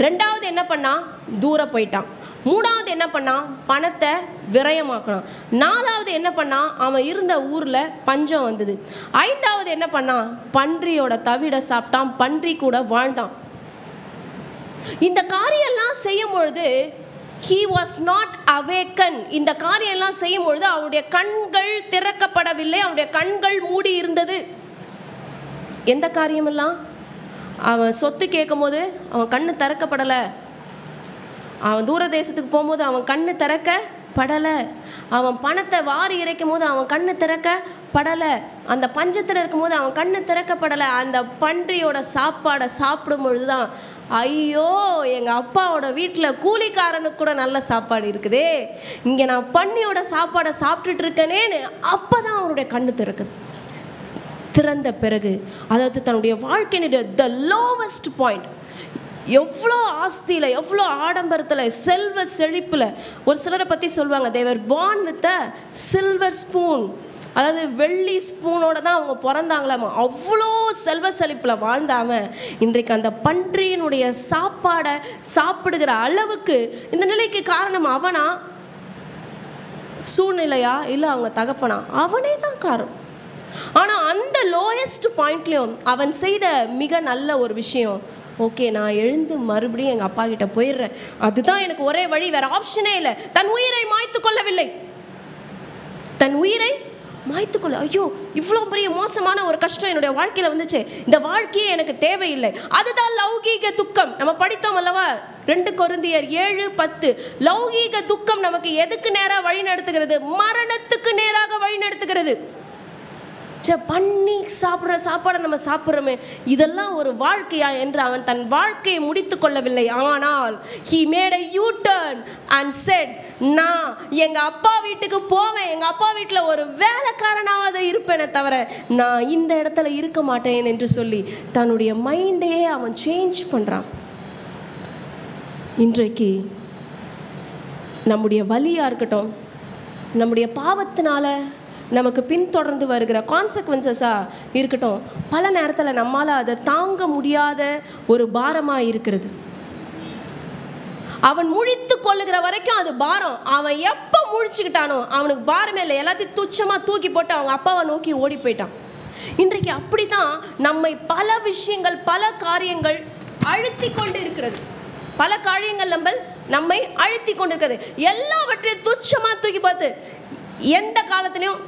[SPEAKER 1] 2வது என்ன பண்ணான், தூரம் போயிட்டான். 3வது என்ன பண்ணான், பணத்தை விரயமாக்கினான். 4வது என்ன பண்ணான், அவன் இருந்த ஊரில் பஞ்சம் வந்தது. 5வது என்ன பண்ணான், பன்றியோட தவிட சாப்பிட்டான், பன்றி கூட வாழ்ந்தான். இந்த காரியெல்லாம் செய்யும் பொழுது he was not awakened. இந்த காரியெல்லாம் செய்யும் பொழுது அவனுடைய கண்கள் திறக்கப்படவில்லை, அவனுடைய கண்கள் மூடி இருந்தது. எந்த காரியமெல்லாம், அவன் சொத்து கேட்கும் போது அவன் கண்ணு திறக்கப்படலை, அவன் தூர தேசத்துக்கு போகும்போது அவன் கண்ணு திறக்கப்படலை, அவன் பணத்தை வாரி இறைக்கும் போது அவன் கண்ணு திறக்கப்படலை, அந்த பஞ்சத்தில் இருக்கும்போது அவன் கண்ணு திறக்கப்படலை. அந்த பன்றியோட சாப்பாடை சாப்பிடும் பொழுது தான், ஐயோ எங்கள் அப்பாவோட வீட்டில் கூலிக்காரனுக்கு கூட நல்ல சாப்பாடு இருக்குதே, இங்கே நான் பன்னியோட சாப்பாடை சாப்பிட்டுட்டு இருக்கேனேன்னு அப்போ தான் அவனுடைய கண்ணு திறக்குது. திறந்த பிறகு, அதாவது தன்னுடைய வாழ்க்கையினுடைய த லோவஸ்ட் பாயிண்ட், எவ்வளோ ஆஸ்தியில், எவ்வளோ ஆடம்பரத்தில், செல்வ செழிப்பில். ஒரு சிலரை பற்றி சொல்லுவாங்க, they were born with a silver spoon, அதாவது வெள்ளி ஸ்பூனோட தான் அவங்க பிறந்தாங்களாமா. அவ்வளோ செல்வ செழிப்பில் வாழ்ந்தாமல் இன்றைக்கு அந்த பன்றியினுடைய சாப்பாடை சாப்பிடுகிற அளவுக்கு இந்த நிலைக்கு காரணம் அவனா, சூழ்நிலையா, இல்லை அவங்க தகப்பனா? அவனே தான் காரணம். ஆனால் அந்த லோயஸ்ட் பாயிண்ட்லேயும் அவன் செய்த மிக நல்ல ஒரு விஷயம், ஓகே நான் எழுந்து மறுபடியும் எங்கள் அப்பா கிட்ட போயிடுறேன், அதுதான் எனக்கு ஒரே வழி, வேற ஆப்ஷனே இல்லை. தன் உயிரை மாய்த்து கொள்ளவில்லை, தன் உயிரை மாய்த்துக்கொள்ள. ஐயோ இவ்வளோ பெரிய மோசமான ஒரு கஷ்டம் என்னுடைய வாழ்க்கையில் வந்துச்சு, இந்த வாழ்க்கையே எனக்கு தேவையில்லை. அதுதான் லௌகீக துக்கம். நம்ம படித்தோம் அல்லவா 2 கொரிந்தியர் 7:10. லௌகீக துக்கம் நமக்கு எதுக்கு நேராக வழி நடத்துகிறது? மரணத்துக்கு நேராக வழி நடத்துகிறது. பண்ணி சாப்பிட்ற சாப்பாடை நம்ம சாப்பிட்றோமே, இதெல்லாம் ஒரு வாழ்க்கையா என்று அவன் தன் வாழ்க்கையை முடித்து கொள்ளவில்லை. ஆனால் he made a U-turn and said, நான் எங்கள் அப்பா வீட்டுக்கு போவேன், எங்கள் அப்பா வீட்டில் ஒரு வேலைக்காரனாவது இருப்பேனே தவிர நான் இந்த இடத்துல இருக்க மாட்டேன் என்று சொல்லி தன்னுடைய மைண்டையே அவன் சேஞ்ச் பண்ணுறான். இன்றைக்கு நம்முடைய வலியாக இருக்கட்டும், நம்முடைய பாவத்தினால நமக்கு பின்தொடர்ந்து வருகிற கான்செக்வன்சஸாக இருக்கட்டும், பல நேரத்தில் நம்மால் அதை தாங்க முடியாத ஒரு பாரமாக இருக்கிறது. அவன் முழித்து கொள்ளுகிற வரைக்கும் அது பாரம். அவன் எப்போ முழிச்சுக்கிட்டானோ அவனுக்கு பாரமே இல்லை, எல்லாத்தையும் துச்சமாக தூக்கி போட்டு அவங்க அப்பாவை நோக்கி ஓடி போயிட்டான். இன்றைக்கு அப்படி தான் நம்மை பல விஷயங்கள், பல காரியங்கள் அழுத்தி கொண்டு இருக்கிறது. பல காரியங்கள் நம்மை அழுத்தி கொண்டு இருக்கிறது. எல்லாவற்றையும் துச்சமாக தூக்கி பார்த்து எந்த காலத்துலேயும்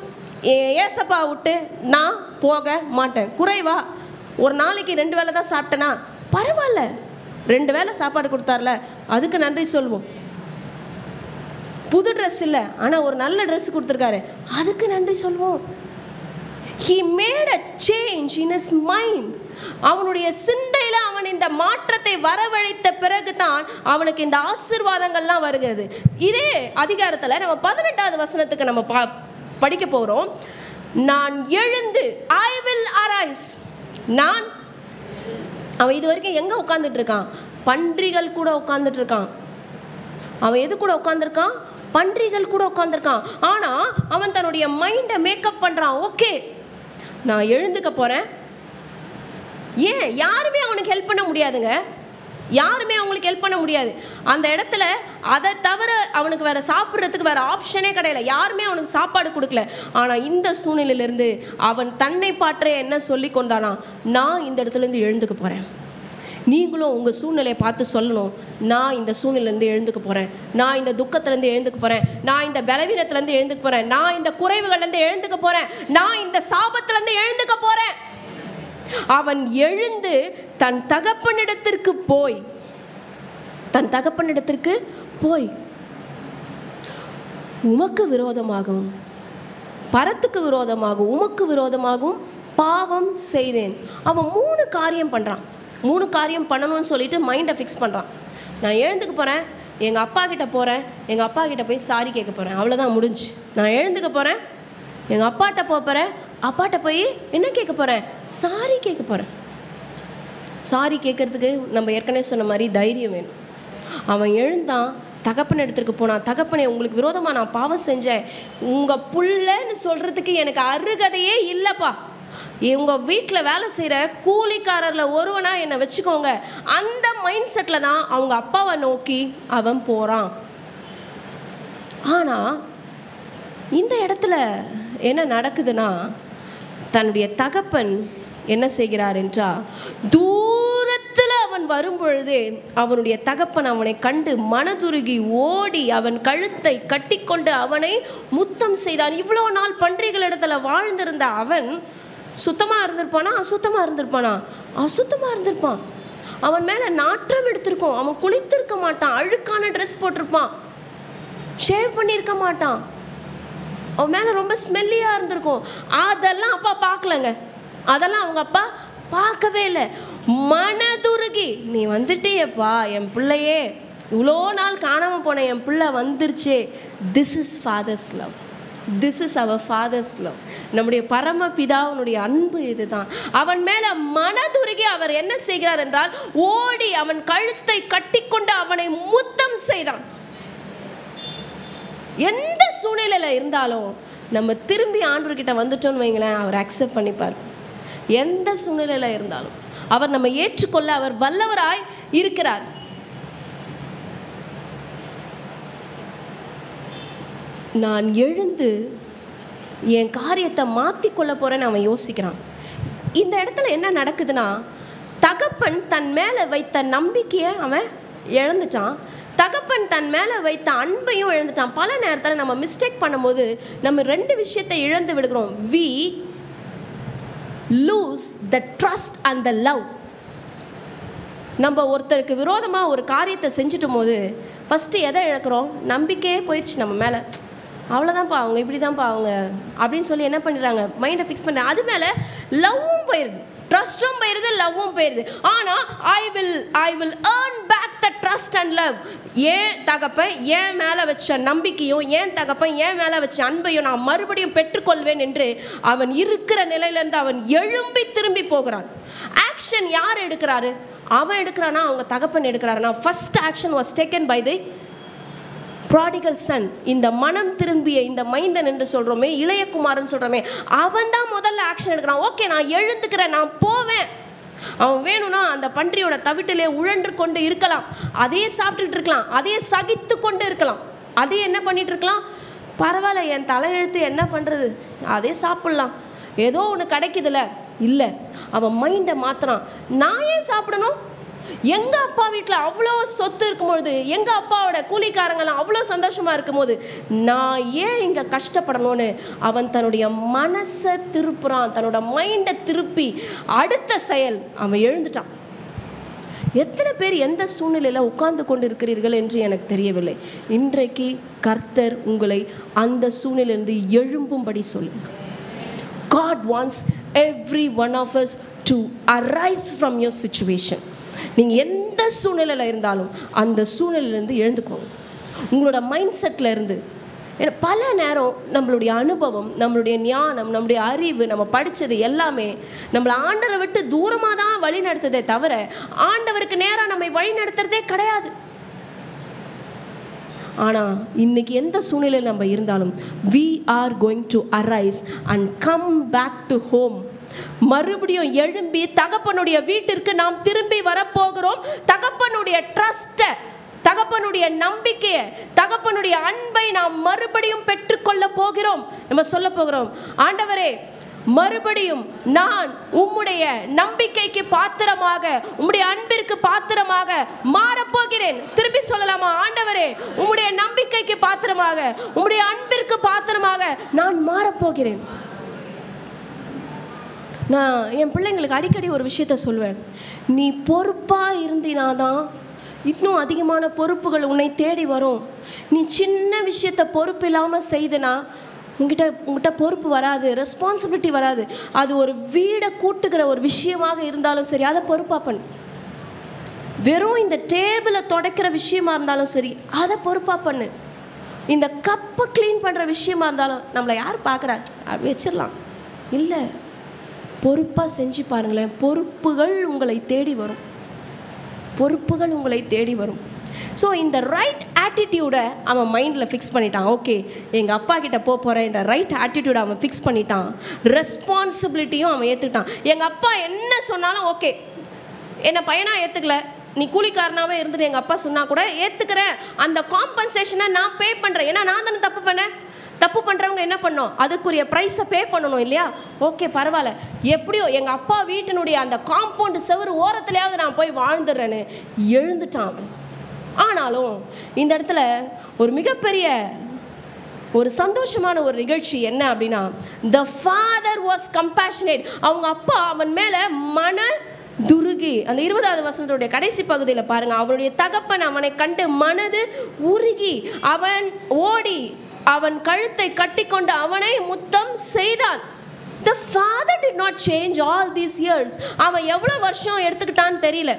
[SPEAKER 1] ஏசப்பா விட்டு நான் போக மாட்டேன். குறைவா ஒரு நாளைக்கு 2 வேளை தான் சாப்பிட்டேனா பரவாயில்ல, 2 வேளை சாப்பாடு கொடுத்தார்ல அதுக்கு நன்றி சொல்வோம். புது ட்ரெஸ் இல்லை ஆனால் ஒரு நல்ல ட்ரெஸ் கொடுத்துருக்காரு, அதுக்கு நன்றி சொல்வோம். He made a change in his mind. அவனுடைய சிந்தையில் அவன் இந்த மாற்றத்தை வரவழைத்த பிறகு தான் அவனுக்கு இந்த ஆசீர்வாதங்கள்லாம் வருகிறது. இதே அதிகாரத்தில் நம்ம 18வது வசனத்துக்கு நம்ம படிக்க போகிறோம். நான் எழுந்து, I will arise. அவன் இது வரைக்கும் எங்கே உட்காந்துட்டு இருக்கான்? பன்றிகள் கூட உட்காந்துட்டு இருக்கான். அவன் எது கூட உட்காந்துருக்கான்? பன்றிகள் கூட உட்காந்துருக்கான். ஆனால் அவன் தன்னுடைய மைண்டை மேக்கப் பண்ணுறான். ஓகே நான் எழுந்துக்க போகிறேன். ஏன் யாருமே அவனுக்கு ஹெல்ப் பண்ண முடியாதுங்க, யாருமே அவங்களுக்கு ஹெல்ப் பண்ண முடியாது. அந்த இடத்துல அதை தவிர அவனுக்கு வேறு சாப்பிட்றதுக்கு வேறு ஆப்ஷனே கிடையாது, யாருமே அவனுக்கு சாப்பாடு கொடுக்கல. ஆனால் இந்த சூழ்நிலையிலேருந்து அவன் தன்னை பாற்றே என்ன சொல்லி கொண்டானா, நான் இந்த இடத்துலேருந்து எழுந்துக்க போகிறேன். நீங்களும் உங்கள் சூழ்நிலையை பார்த்து சொல்லணும், நான் இந்த சூழ்நிலையிலேருந்து எழுந்துக்க போகிறேன், நான் இந்த துக்கத்துலேருந்து எழுந்துக்க போகிறேன், நான் இந்த பலவீனத்துலேருந்து எழுந்துக்க போகிறேன், நான் இந்த குறைவுகள்லேருந்து எழுந்துக்க போகிறேன், நான் இந்த சாபத்துலேருந்து எழுந்துக்க போகிறேன். அவன் எழுந்து தன் தகப்பனிடத்திற்கு போய் உமக்கு விரோதமாகவும் பரத்துக்கு விரோதமாகவும் உமக்கு விரோதமாகவும் பாவம் செய்தேன். அவன் 3 காரியம் பண்ணுறான். 3 காரியம் பண்ணணும்னு சொல்லிட்டு மைண்டை ஃபிக்ஸ் பண்ணுறான். நான் எழுந்துக்க போகிறேன், எங்கள் அப்பா கிட்ட போகிறேன், எங்கள் அப்பா கிட்ட போய் சாரி கேட்க போகிறேன், அவ்வளோதான் முடிஞ்சு. நான் எழுந்துக்க போகிறேன், எங்கள் அப்பாட்ட போகிறேன், அப்பாட்ட போய் என்ன கேட்க போகிறேன்? சாரி கேட்க போகிறேன். சாரி கேட்குறதுக்கு நம்ம ஏற்கனவே சொன்ன மாதிரி தைரியம் வேணும். அவன் எழுந்தான், தகப்பன் இடத்துக்கு போனான். தகப்பனே உங்களுக்கு விரோதமாக நான் பாவம் செஞ்சேன், உங்கள் புள்ளன்னு சொல்கிறதுக்கு எனக்கு அருகதையே இல்லைப்பா, உங்கள் வீட்டில் வேலை செய்கிற கூலிக்காரரில் ஒருவனா என்னை வச்சுக்கோங்க. அந்த மைண்ட் செட்டில் தான் அவங்க அப்பாவை நோக்கி அவன் போகிறான். ஆனால் இந்த இடத்துல என்ன நடக்குதுன்னா, தன்னுடைய தகப்பன் என்ன செய்கிறார் என்றால், தூரத்தில் அவன் வரும்பொழுதே அவனுடைய தகப்பன் அவனை கண்டு மனதுருகி ஓடி அவன் கழுத்தை கட்டிக்கொண்டு அவனை முத்தம் செய்தான். இவ்வளோ நாள் பன்றிகள் இடத்துல வாழ்ந்திருந்த அவன் சுத்தமாக இருந்திருப்பானா? அசுத்தமாக இருந்திருப்பானா? அசுத்தமாக இருந்திருப்பான். அவன் மேலே நாற்றம் எடுத்திருக்கும். அவன் குளித்திருக்க மாட்டான், அழுக்கான ட்ரெஸ் போட்டிருப்பான், ஷேவ் பண்ணியிருக்க மாட்டான். அவன் மேலே ரொம்ப ஸ்மெல்லியாக இருந்திருக்கும். அதெல்லாம் அப்பா பார்க்கலங்க. அதெல்லாம் அவங்க அப்பா பார்க்கவே இல்லை. மனதுருகி, நீ வந்துட்டியப்பா என் பிள்ளையே, இவ்வளோ நாள் காணாமல் போன என் பிள்ளை வந்துருச்சே. This is father's love. This is our father's love. நம்முடைய பரமபிதாவுடைய அன்பு இதுதான். அவன் மேலே மனதுருகி அவர் என்ன செய்கிறார் என்றால், ஓடி அவன் கழுத்தை கட்டிக்கொண்டு அவனை முத்தம் செய்தான். எந்த சூழ்நிலையில் இருந்தாலும் நம்ம திரும்பி ஆண்டவர்கிட்ட வந்துட்டோம்னு வைங்களேன், அவர் அக்செப்ட் பண்ணிப்பார். எந்த சூழ்நிலையில் இருந்தாலும் அவர் நம்ம ஏற்றுக்கொள்ள அவர் வல்லவராய் இருக்கிறார். நான் எழுந்து என் காரியத்தை மாற்றிக்கொள்ள போகிறேன்னு அவன் யோசிக்கிறான். இந்த இடத்துல என்ன நடக்குதுன்னா, தகப்பன் தன் மேலே வைத்த நம்பிக்கையை அவன் இழந்துட்டான். தகப்பன் தன் மேலே வைத்த அன்பையும் இழந்துட்டான். பல நேரத்தில் நம்ம மிஸ்டேக் பண்ணும்போது நம்ம ரெண்டு விஷயத்தை இழந்து விடுகிறோம். we lose the trust and the love. நம்ம ஒருத்தருக்கு விரோதமாக ஒரு காரியத்தை செஞ்சுட்டும் போது ஃபஸ்ட்டு எதை இழக்கிறோம்? நம்பிக்கையே போயிடுச்சு நம்ம மேலே. அவ்வளோதான்ப்பா, அவங்க இப்படி தான்ப்பா அவங்க அப்படின்னு சொல்லி என்ன பண்ணிடுறாங்க, மைண்டை ஃபிக்ஸ் பண்ண. அது மேலே லவ்வும் போயிடுது, ட்ரஸ்ட்டும் போயிடுது, லவ்வும் போயிடுது. ஆனால் I will earn back the trust and love. ஏன் தகப்பன் ஏன் மேலே வச்ச நம்பிக்கையும், ஏன் தகப்பன் ஏன் மேலே வச்ச அன்பையும் நான் மறுபடியும் பெற்றுக்கொள்வேன் என்று அவன் இருக்கிற நிலையிலேருந்து அவன் எழும்பி திரும்பி போகிறான். ஆக்ஷன் யார் எடுக்கிறாரு? அவன் எடுக்கிறானா அவங்க தகப்பன் எடுக்கிறாருனா? First action was taken by the prodigal son. இந்த மனம் திரும்பிய இந்த மைந்தன் என்று சொல்கிறோமே, இளையகுமாரன் சொல்கிறோமே, அவன் தான் முதல்ல ஆக்ஷன் எடுக்கிறான். ஓகே, நான் எழுந்துக்கிறேன், நான் போவேன். அவன் வேணும்னா அந்த பன்றியோட தவிட்டிலே உழன்று கொண்டு இருக்கலாம், அதையே சாப்பிட்டுட்டு இருக்கலாம், அதையே சகித்து கொண்டு இருக்கலாம், அதையே என்ன பண்ணிட்டு இருக்கலாம், பரவாயில்ல என் தலையெழுத்து என்ன பண்ணுறது, அதே சாப்பிட்லாம், ஏதோ ஒன்று கிடைக்குதுல்ல. இல்லை, அவன் மைண்டை மாற்றுறான். நான் ஏன் சாப்பிடணும்? எங்கள் அப்பா வீட்டில் அவ்வளோ சொத்து இருக்கும்போது, எங்கள் அப்பாவோட கூலிக்காரங்களாம் அவ்வளோ சந்தோஷமாக இருக்கும்போது நான் ஏன் இங்கே கஷ்டப்படணும்னு அவன் தன்னுடைய மனசை திருப்புறான். தன்னோட மைண்டை திருப்பி அடுத்த செயல் அவன் எழுந்துட்டான். எத்தனை பேர் எந்த சூழ்நிலையில் உட்கார்ந்து கொண்டு இருக்கிறீர்கள் என்று எனக்கு தெரியவில்லை. இன்றைக்கு கர்த்தர் உங்களை அந்த சூழ்நிலையிலிருந்து எழும்பும்படி சொல்லுங்கள். God wants every one of us to arise from your situation. நீங்கள் எந்த சூழ்நிலையில் இருந்தாலும் அந்த சூழ்நிலையிலேருந்து எழுந்துக்கோங்க. உங்களோட மைண்ட் செட்டில் இருந்து. ஏன்னா பல நேரம் நம்மளுடைய அனுபவம், நம்மளுடைய ஞானம், நம்முடைய அறிவு, நம்ம படித்தது எல்லாமே நம்மளை ஆண்டவரை விட்டு தூரமாக தான் வழி நடத்துதே தவிர ஆண்டவருக்கு நேராக நம்மை வழி நடத்துறதே கிடையாது. ஆனால் இன்னைக்கு எந்த சூழ்நிலையில் நம்ம இருந்தாலும் we are going to arise and come back to home. மறுபடியும் எழும்பி தகப்பனுடைய வீட்டிற்கு நாம் திரும்பி வரப்போகிறோம். தகப்பனுடைய ட்ரஸ்ட்டை, தகப்பனுடைய நம்பிக்கையை, தகப்பனுடைய அன்பை நாம் மறுபடியும் பெற்றுக்கொள்ள போகிறோம். நம்ம சொல்ல போகிறோம், ஆண்டவரே மறுபடியும் நான் உம்முடைய நம்பிக்கைக்கு பாத்திரமாக, உம்முடைய அன்பிற்கு பாத்திரமாக மாறப்போகிறேன். திரும்பி சொல்லலாமா? ஆண்டவரே உம்முடைய நம்பிக்கைக்கு பாத்திரமாக, உம்முடைய அன்பிற்கு பாத்திரமாக நான் மாறப்போகிறேன். நான் என் பிள்ளைங்களுக்கு அடிக்கடி ஒரு விஷயத்த சொல்வேன். நீ பொறுப்பாக இருந்தினாதான் இன்னும் அதிகமான பொறுப்புகள் உன்னை தேடி வரும். நீ சின்ன விஷயத்த பொறுப்பு இல்லாமல் செய்தனா உங்ககிட்ட பொறுப்பு வராது, ரெஸ்பான்சிபிலிட்டி வராது. அது ஒரு வீடை கூட்டுகிற ஒரு விஷயமாக இருந்தாலும் சரி, அதை பொறுப்பாக பண்ணு. வெறும் இந்த டேபிளை துடைக்கிற விஷயமா இருந்தாலும் சரி, அதை பொறுப்பாக பண்ணு. இந்த கப்பை க்ளீன் பண்ணுற விஷயமா இருந்தாலும் நம்மளை யார் பார்க்குறா, அப்படி வச்சிடலாம். இல்லை, பொறுப்பாக செஞ்சு பாருங்களேன். பொறுப்புகள் உங்களை தேடி வரும், பொறுப்புகள் உங்களை தேடி வரும். ஸோ இந்த ரைட் ஆட்டிடியூடை அவன் மைண்டில் ஃபிக்ஸ் பண்ணிட்டான். ஓகே, எங்கள் அப்பா கிட்ட போகிறேன், இந்த ரைட் ஆட்டிடியூடை அவன் ஃபிக்ஸ் பண்ணிட்டான். ரெஸ்பான்சிபிலிட்டியும் அவன் ஏற்றுக்கிட்டான். எங்கள் அப்பா என்ன சொன்னாலும் ஓகே, என்னை பையனாக ஏற்றுக்கல, நீ கூலிக்காரனாகவே இருந்துட்டு எங்கள் அப்பா சொன்னால் கூட ஏற்றுக்கிறேன், அந்த காம்பன்சேஷனை நான் பே பண்ணுறேன். ஏன்னா நான் தானே தப்பு பண்ணேன். தப்பு பண்ணுறவங்க என்ன பண்ணோம், அதுக்குரிய ப்ரைஸை பே பண்ணணும் இல்லையா? ஓகே பரவாயில்ல, எப்படியோ எங்கள் அப்பா வீட்டினுடைய அந்த காம்பவுண்டு செவரு ஓரத்துலையாவது நான் போய் வாழ்ந்துடுறேன்னு எழுந்துட்டான். ஆனாலும் இந்த இடத்துல ஒரு மிகப்பெரிய ஒரு சந்தோஷமான ஒரு நிகழ்ச்சி என்ன அப்படின்னா, the father was compassionate. அவங்க அப்பா அவன் மேலே மன துருகி. அந்த 20வது வசனத்துடைய கடைசி பகுதியில் பாருங்க, அவனுடைய தகப்பன் அவனை கண்டு மனது உருகி அவன் ஓடி அவன் கழுத்தை கட்டிக்கொண்டு அவனை முத்தம் செய்தான். The father did not change all these years. அவன் எவ்வளோ வருஷம் எடுத்துக்கிட்டான்னு தெரியல.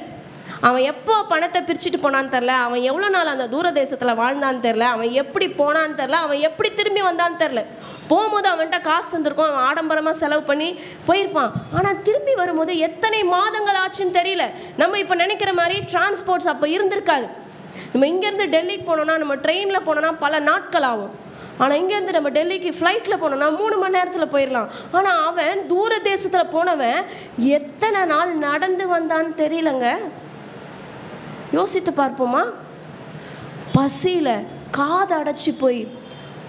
[SPEAKER 1] அவன் எப்போ பணத்தை பிரிச்சுட்டு போனான்னு தெரில. அவன் எவ்வளோ நாள் அந்த தூர தேசத்தில் வாழ்ந்தான்னு தெரில. அவன் எப்படி போனான்னு தெரில. அவன் எப்படி திரும்பி வந்தான்னு தெரில. போகும்போது அவன்கிட்ட காசு இருந்திருக்கும், அவன் ஆடம்பரமாக செலவு பண்ணி போயிருப்பான். ஆனால் திரும்பி வரும்போது எத்தனை மாதங்கள் ஆச்சுன்னு தெரியல. நம்ம இப்போ நினைக்கிற மாதிரி டிரான்ஸ்போர்ட்ஸ் அப்போ இருந்திருக்காது. நம்ம இங்கேருந்து டெல்லிக்கு போனோன்னா, நம்ம ட்ரெயினில் போனோன்னா பல நாட்கள் ஆகும். ஆனால் இங்கேருந்து நம்ம டெல்லிக்கு ஃப்ளைட்டில் போனோன்னா 3 மணி நேரத்தில் போயிடலாம். ஆனால் அவன் தூர தேசத்தில் போனவன் எத்தனை நாள் நடந்து வந்தான்னு தெரியலங்க. யோசித்து பார்ப்போமா? பசியில் காது அடைச்சி போய்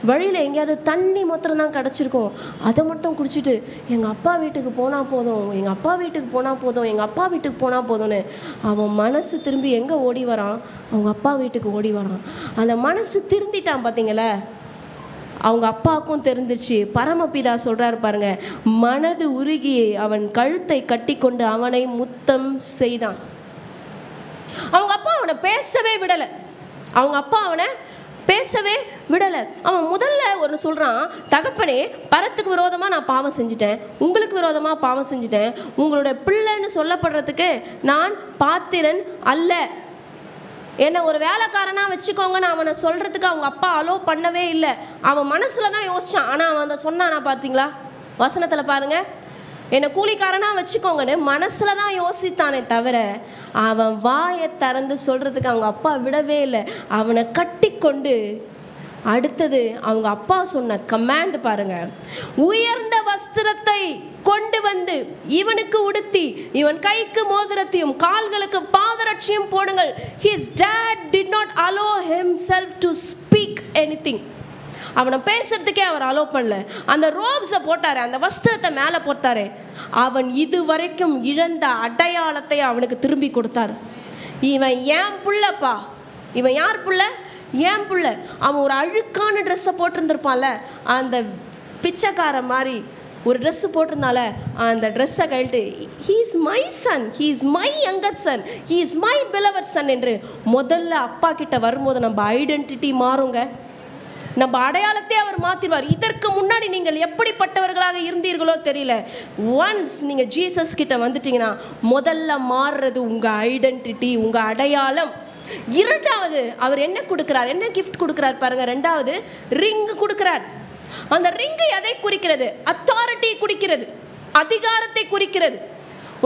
[SPEAKER 1] வழியில் எங்கேயாவது தண்ணி மாத்திரம்தான் கிடச்சிருக்கும். அதை மட்டும் குடிச்சிட்டு எங்கள் அப்பா வீட்டுக்கு போனால் போதும், எங்கள் அப்பா வீட்டுக்கு போனால் போதும், எங்கள் அப்பா வீட்டுக்கு போனால் போதும்னு அவன் மனசு திரும்பி எங்கே ஓடி வரான்? அவங்க அப்பா வீட்டுக்கு ஓடி வரான். அந்த மனசு திருந்திட்டான். பார்த்தீங்களா? அவங்க அப்பாவுக்கும் தெரிஞ்சிச்சு. பரமபிதா சொல்கிறாரு பாருங்க, மனது உருகி அவன் கழுத்தை கட்டி கொண்டு அவனை முத்தம் செய்தான். அவங்க அப்பா அவனை பேசவே விடலை. அவங்க அப்பா அவனை பேசவே விடலை. அவன் முதல்ல ஒன்று சொல்கிறான், தகப்பனே, பரத்துக்கு விரோதமாக நான் பாவம் செஞ்சுட்டேன், உங்களுக்கு விரோதமாக பாவம் செஞ்சுட்டேன், உங்களுடைய பிள்ளைன்னு சொல்லப்படுறதுக்கு நான் பாத்திரன் அல்ல, என்னை ஒரு வேலைக்காரனாக வச்சுக்கோங்கன்னு அவனை சொல்கிறதுக்கு அவங்க அப்பா அலோ பண்ணவே இல்லை. அவன் மனசில் தான் யோசித்தான். ஆனால் அவன் அதை சொன்னானா பார்த்தீங்களா? வசனத்தில் பாருங்கள், என்னை கூலிக்காரனாக வச்சுக்கோங்கன்னு மனசில் தான் யோசித்தானே தவிர அவன் வாயை திறந்து சொல்கிறதுக்கு அவங்க அப்பா விடவே இல்லை. அவனை கட்டி கொண்டு அடுத்தது அவங்க அப்பா சொன்ன கமாண்ட் பாருங்க, உயர்ந்த வஸ்திரத்தை கொண்டு வந்து இவனுக்கு உடுத்தி இவன் கைக்கு மோதிரத்தையும் கால்களுக்கு பாதரட்சியும் போடுங்கள். His dad did not allow himself to speak anything. அவனை பேசுறதுக்கே அவர் அலோ பண்ணல. அந்த ரோப்ஸை போட்டாரு, அந்த வஸ்திரத்தை மேலே போட்டாரு. அவன் இதுவரைக்கும் இழந்த அடையாளத்தை அவனுக்கு திரும்பி கொடுத்தாரு. இவன் ஏன் புள்ளப்பா, இவன் யார் புள்ள? ஏன் புள்ள. அவன் ஒரு அழுக்கான ட்ரெஸ்ஸை போட்டிருந்துருப்பான்ல, அந்த பிச்சைக்கார மாதிரி ஒரு ட்ரெஸ்ஸு போட்டிருந்தால அந்த ட்ரெஸ்ஸை கழட்டு, he is my son, he is my younger son, he is my beloved son என்று முதல்ல அப்பா கிட்ட வரும்போது நம்ம ஐடென்டிட்டி மாறுங்க. நம்ம அடையாளத்தை அவர் மாற்றிடுவார். இதற்கு முன்னாடி நீங்கள் எப்படிப்பட்டவர்களாக இருந்தீர்களோ தெரியல. ஒன்ஸ் நீங்கள் ஜீசஸ் கிட்ட வந்துட்டீங்கன்னா முதல்ல மாறுறது உங்கள் ஐடென்டிட்டி, உங்கள் அடையாளம். இரண்டாவது அவர் என்ன கொடுக்குறார், என்ன கிஃப்ட் கொடுக்குறார் பாருங்க. ரெண்டாவது ரிங் கொடுக்குறார். அந்த ரிங்கு எதை குறிக்கிறது? அத்தாரிட்டி குறிக்கிறது, அதிகாரத்தை குறிக்கிறது.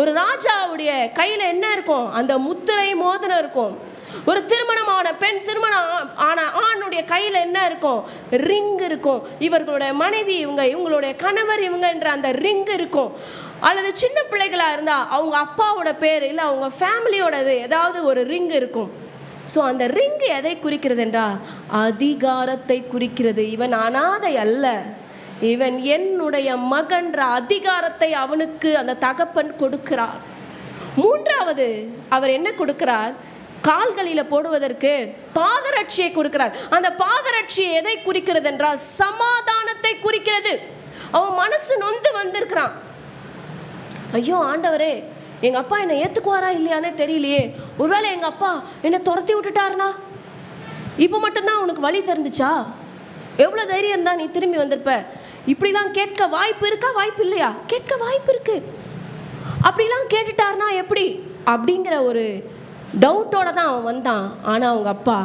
[SPEAKER 1] ஒரு ராஜாவுடைய கையில் என்ன இருக்கும்? அந்த முத்திரை மோதிரம் இருக்கும். ஒரு திருமணமான பெண், திருமணம் ஆன ஆணுடைய கையில் என்ன இருக்கும்? ரிங் இருக்கும். இவர்களுடைய மனைவி இவங்க, இவங்களுடைய கணவர் இவங்க என்ற அந்த ரிங் இருக்கும். அல்லது சின்ன பிள்ளைகளாக இருந்தால் அவங்க அப்பாவோட பேர் இல்லை அவங்க ஃபேமிலியோடது ஏதாவது ஒரு ரிங் இருக்கும். ஸோ அந்த ரிங் எதை குறிக்கிறது என்றால் அதிகாரத்தை குறிக்கிறது. இவன் அனாதை அல்ல, இவன் என்னுடைய மகன்ற அதிகாரத்தை அவனுக்கு அந்த தகப்பன் கொடுக்கிறார். மூன்றாவது அவர் என்ன கொடுக்கிறார்? கால்களில் போடுவதற்கு பாதரட்சியை கொடுக்கிறார். அந்த பாதரட்சியை எதை குறிக்கிறது என்றால் சமாதானத்தை குறிக்கிறது. அவன் மனசு நொந்து வந்திருக்கிறான். ஐயோ ஆண்டவரே, எங்கள் அப்பா என்னை ஏற்றுக்குவாரா இல்லையானே தெரியலையே, ஒருவேளை எங்கள் அப்பா என்னை துரத்தி விட்டுட்டாருனா? இப்போ மட்டும்தான் உனக்கு வழி தெரிஞ்சிச்சா? எவ்வளோ தைரியம் இருந்தால் நீ திரும்பி வந்திருப்ப? இப்படிலாம் கேட்க வாய்ப்பு இருக்கா? வாய்ப்பு இல்லையா? கேட்க வாய்ப்பு இருக்கு. அப்படிலாம் கேட்டுட்டாருனா எப்படி அப்படிங்கிற ஒரு டவுட்டோட தான் அவன் வந்தான். ஆனால் அவங்க அப்பா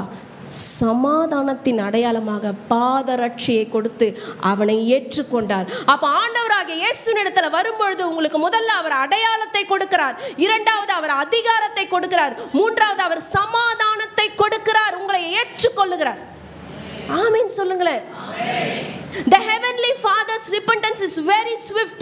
[SPEAKER 1] சமாதானத்தின் அடையாளமாக பாதரட்சியை கொடுத்து அவனை ஏற்றுக்கொண்டார். அப்போ ஆண்டவராகிய இயேசுவினிடத்தில் வரும்பொழுது உங்களுக்கு முதல்ல அவர் அடையாளத்தை கொடுக்கிறார், இரண்டாவது அவர் அதிகாரத்தை கொடுக்கிறார், மூன்றாவது அவர் சமாதானத்தை கொடுக்கிறார், உங்களை ஏற்றுக்கொள்ளுகிறார். ஆமென் சொல்லுங்களேன். The heavenly Father's repentance is very swift.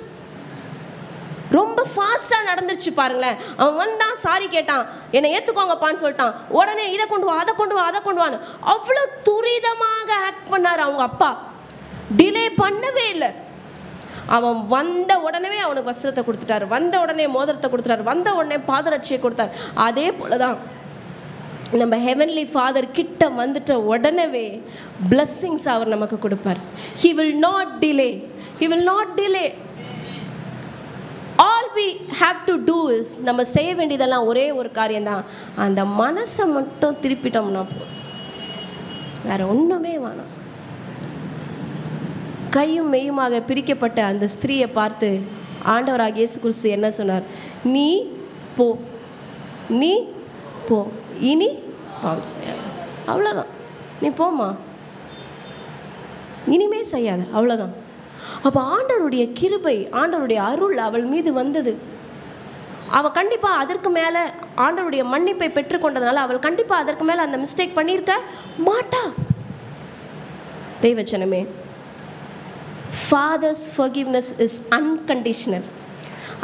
[SPEAKER 1] ரொம்ப ஃபாஸ்ட்டாக நடந்துருச்சு பாருங்களேன். அவன் வந்தான், சாரி கேட்டான், என்னை ஏற்றுக்கோங்கப்பான்னு சொல்லிட்டான். உடனே இதை கொண்டு வா, அதை கொண்டு வா, அதை கொண்டு வான்னு அவ்வளோ துரிதமாக ஆக்ட் பண்ணார் அவங்க அப்பா. டிலே பண்ணவே இல்லை. அவன் வந்த உடனே அவனுக்கு வஸ்திரத்தை கொடுத்துட்டார், வந்த உடனே மோதிரத்தை கொடுத்துட்டார், வந்த உடனே பாதரட்சியை கொடுத்தார். அதே போல தான் நம்ம ஹெவன்லி ஃபாதர் கிட்ட வந்துட்ட உடனே பிளஸ்ஸிங்ஸ் அவர் நமக்கு கொடுப்பார். He will not delay. He will not delay. All we have to do is, நம்ம செய்ய வேண்டியதெல்லாம் ஒரே ஒரு காரியம்தான், அந்த மனசை மட்டும் திருப்பிட்டோம்னா போதும், வேற ஒன்றுமே வேணாம். கையும் மெய்யுமாக பிரிக்கப்பட்ட அந்த ஸ்திரீயை பார்த்து ஆண்டவராகிய இயேசு கிறிஸ்து என்ன சொன்னார்? நீ போ, நீ போ, இனி பாவம் செய்யாத. அவ்வளோதான், நீ போமா, இனிமே செய்யாத, அவ்வளோதான். அப்போ ஆண்டவருடைய கிருபை, ஆண்டவருடைய அருள் அவள் மீது வந்தது. அவள் கண்டிப்பாக அதற்கு மேலே ஆண்டவருடைய மன்னிப்பை பெற்றுக்கொண்டதுனால அவள் கண்டிப்பாக அதற்கு மேலே அந்த மிஸ்டேக் பண்ணியிருக்க மாட்டா. தெய்வச்சனமே, ஃபாதர்ஸ் ஃபர்கிவ்னஸ் இஸ் அன்கண்டிஷனல்.